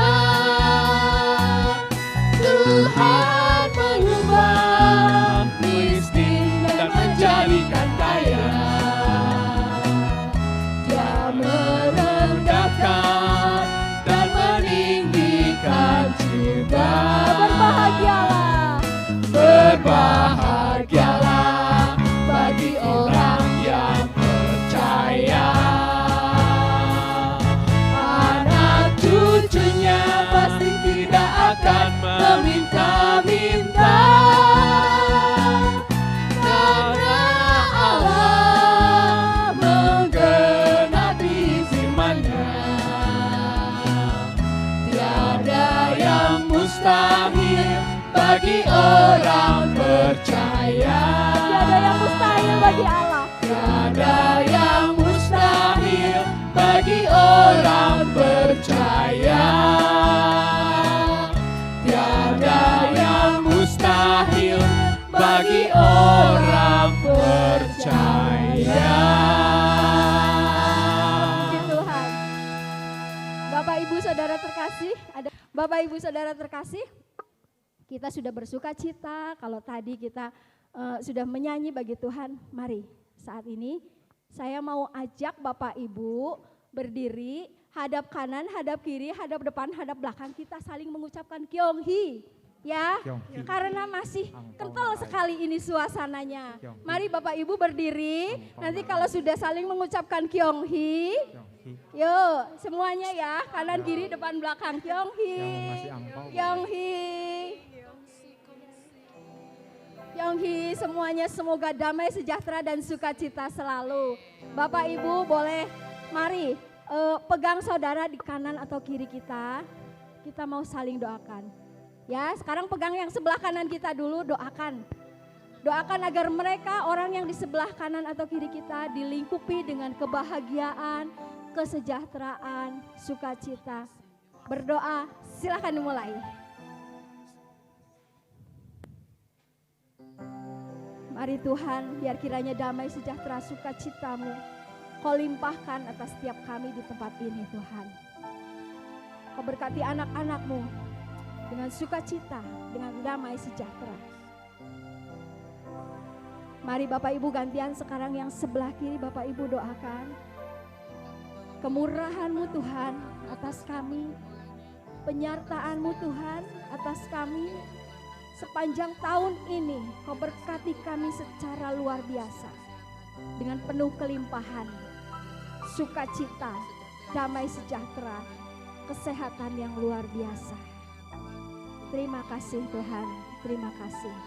Tuhan mengubah miskin dan menjadikan kaya. Dia merendahkan dan meninggikan juga. Berbahagialah bagi orang yang percaya. Anak cucunya pasti tidak akan meminta-minta, karena Allah menggenapi firman-Nya. Tiada yang mustahil bagi orang percaya. Tiada yang mustahil bagi Allah. Tiada yang mustahil bagi orang percaya. Tiada yang mustahil bagi orang percaya. Puji Tuhan. Bapak Ibu Saudara terkasih, Bapak Ibu Saudara terkasih, kita sudah bersuka cita kalau tadi kita sudah menyanyi bagi Tuhan. Mari saat ini saya mau ajak Bapak Ibu berdiri, hadap kanan, hadap kiri, hadap depan, hadap belakang. Kita saling mengucapkan Kyonghi. Ya, karena masih kental sekali ini suasananya. Mari Bapak Ibu berdiri, nanti kalau sudah saling mengucapkan Kyonghi, yuk semuanya ya, kanan kiri depan belakang. Kyonghi, Kyonghi, Kyonghi, semuanya semoga damai sejahtera dan sukacita selalu. Bapak Ibu boleh, mari pegang saudara di kanan atau kiri kita mau saling doakan. Ya, sekarang pegang yang sebelah kanan kita dulu, doakan. Doakan agar mereka, orang yang di sebelah kanan atau kiri kita dilingkupi dengan kebahagiaan, kesejahteraan, sukacita. Berdoa, silakan dimulai. Mari Tuhan, biar kiranya damai sejahtera sukacitamu Kau limpahkan atas setiap kami di tempat ini Tuhan. Kau berkati anak-anak-Mu dengan sukacita, dengan damai sejahtera. Mari Bapak Ibu gantian sekarang yang sebelah kiri Bapak Ibu doakan. Kemurahan-Mu Tuhan atas kami, penyertaan-Mu Tuhan atas kami. Sepanjang tahun ini Kau berkati kami secara luar biasa. Dengan penuh kelimpahan, sukacita, damai sejahtera, kesehatan yang luar biasa. Terima kasih Tuhan, terima kasih.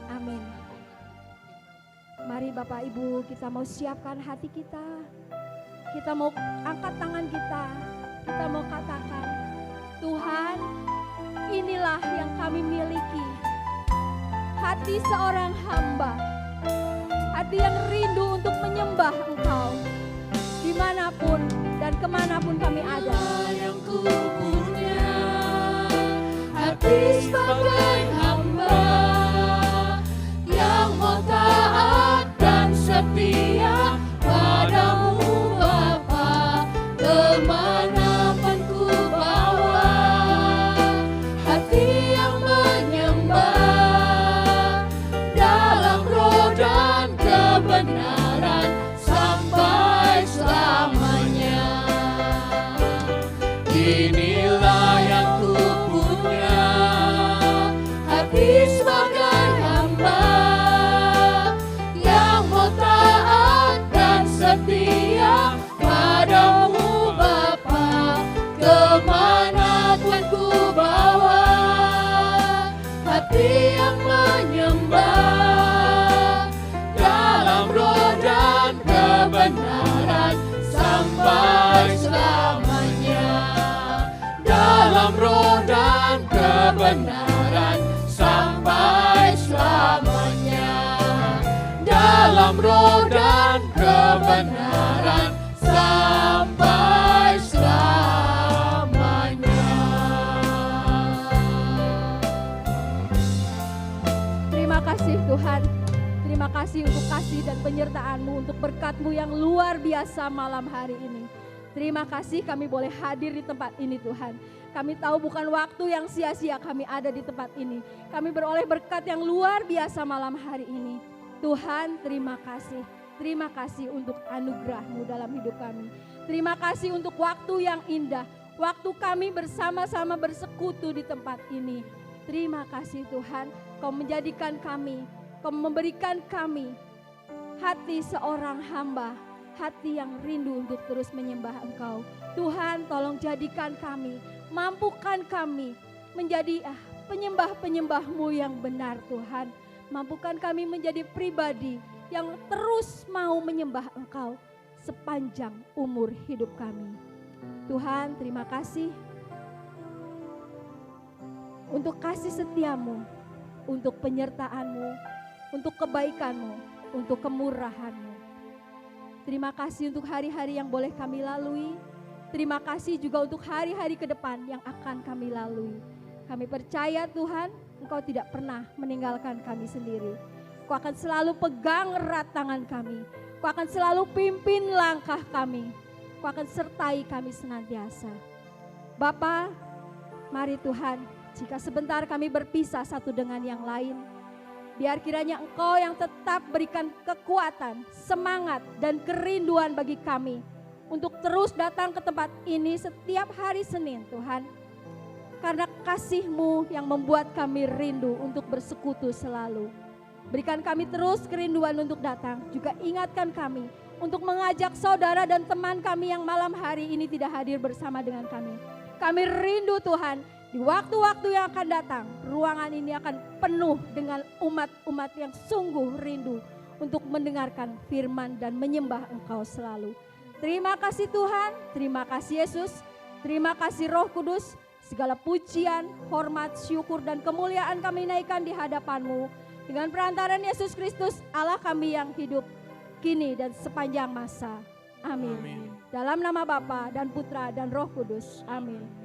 Amin. Mari Bapak Ibu, kita mau siapkan hati kita. Kita mau angkat tangan kita mau katakan, Tuhan, inilah yang kami miliki. Hati seorang hamba, hati yang rindu untuk menyembah Engkau dimanapun dan kemanapun kami ada. Yang ku punya hati sebagai hamba yang mau taat dan setia padamu Bapa, kemanapun ku bawa. Hati yang menyembah dalam roh dan kebenaran sampai selamanya. Inilah yang ku punya, hati sebagai hamba yang mau taat dan setia padamu Bapa, kemanapun ku bawa. Hati yang menyembah dalam roh dan kebenaran sampai selamanya. Dalam roh dan kebenaran sampai selamanya. Dalam roh dan kebenaran sampai selamanya. Terima kasih Tuhan, terima kasih untuk kasih dan penyertaan-Mu untuk berkat-Mu yang luar biasa malam hari ini. Terima kasih kami boleh hadir di tempat ini Tuhan. Kami tahu bukan waktu yang sia-sia kami ada di tempat ini. Kami beroleh berkat yang luar biasa malam hari ini. Tuhan, terima kasih. Terima kasih untuk anugerah-Mu dalam hidup kami. Terima kasih untuk waktu yang indah. Waktu kami bersama-sama bersekutu di tempat ini. Terima kasih Tuhan, Kau menjadikan kami, Kau memberikan kami hati seorang hamba, hati yang rindu untuk terus menyembah Engkau. Tuhan, tolong jadikan kami, mampukan kami menjadi penyembah-penyembah-Mu yang benar Tuhan. Mampukan kami menjadi pribadi yang terus mau menyembah Engkau sepanjang umur hidup kami. Tuhan, terima kasih untuk kasih setia-Mu, untuk penyertaan-Mu, untuk kebaikan-Mu, untuk kemurahan-Mu. Terima kasih untuk hari-hari yang boleh kami lalui. Terima kasih juga untuk hari-hari ke depan yang akan kami lalui. Kami percaya Tuhan, Engkau tidak pernah meninggalkan kami sendiri. Engkau akan selalu pegang erat tangan kami. Engkau akan selalu pimpin langkah kami. Engkau akan sertai kami senantiasa. Bapa, mari Tuhan, jika sebentar kami berpisah satu dengan yang lain, biar kiranya Engkau yang tetap berikan kekuatan, semangat, dan kerinduan bagi kami untuk terus datang ke tempat ini setiap hari Senin Tuhan. Karena kasih-Mu yang membuat kami rindu untuk bersekutu selalu. Berikan kami terus kerinduan untuk datang, juga ingatkan kami untuk mengajak saudara dan teman kami yang malam hari ini tidak hadir bersama dengan kami. Kami rindu Tuhan, di waktu-waktu yang akan datang, ruangan ini akan penuh dengan umat-umat yang sungguh rindu untuk mendengarkan firman dan menyembah Engkau selalu. Terima kasih Tuhan, terima kasih Yesus, terima kasih Roh Kudus. Segala pujian, hormat, syukur, dan kemuliaan kami naikkan di hadapan-Mu. Dengan perantaraan Yesus Kristus, Allah kami yang hidup kini dan sepanjang masa. Amin. Dalam nama Bapa dan Putra dan Roh Kudus. Amin.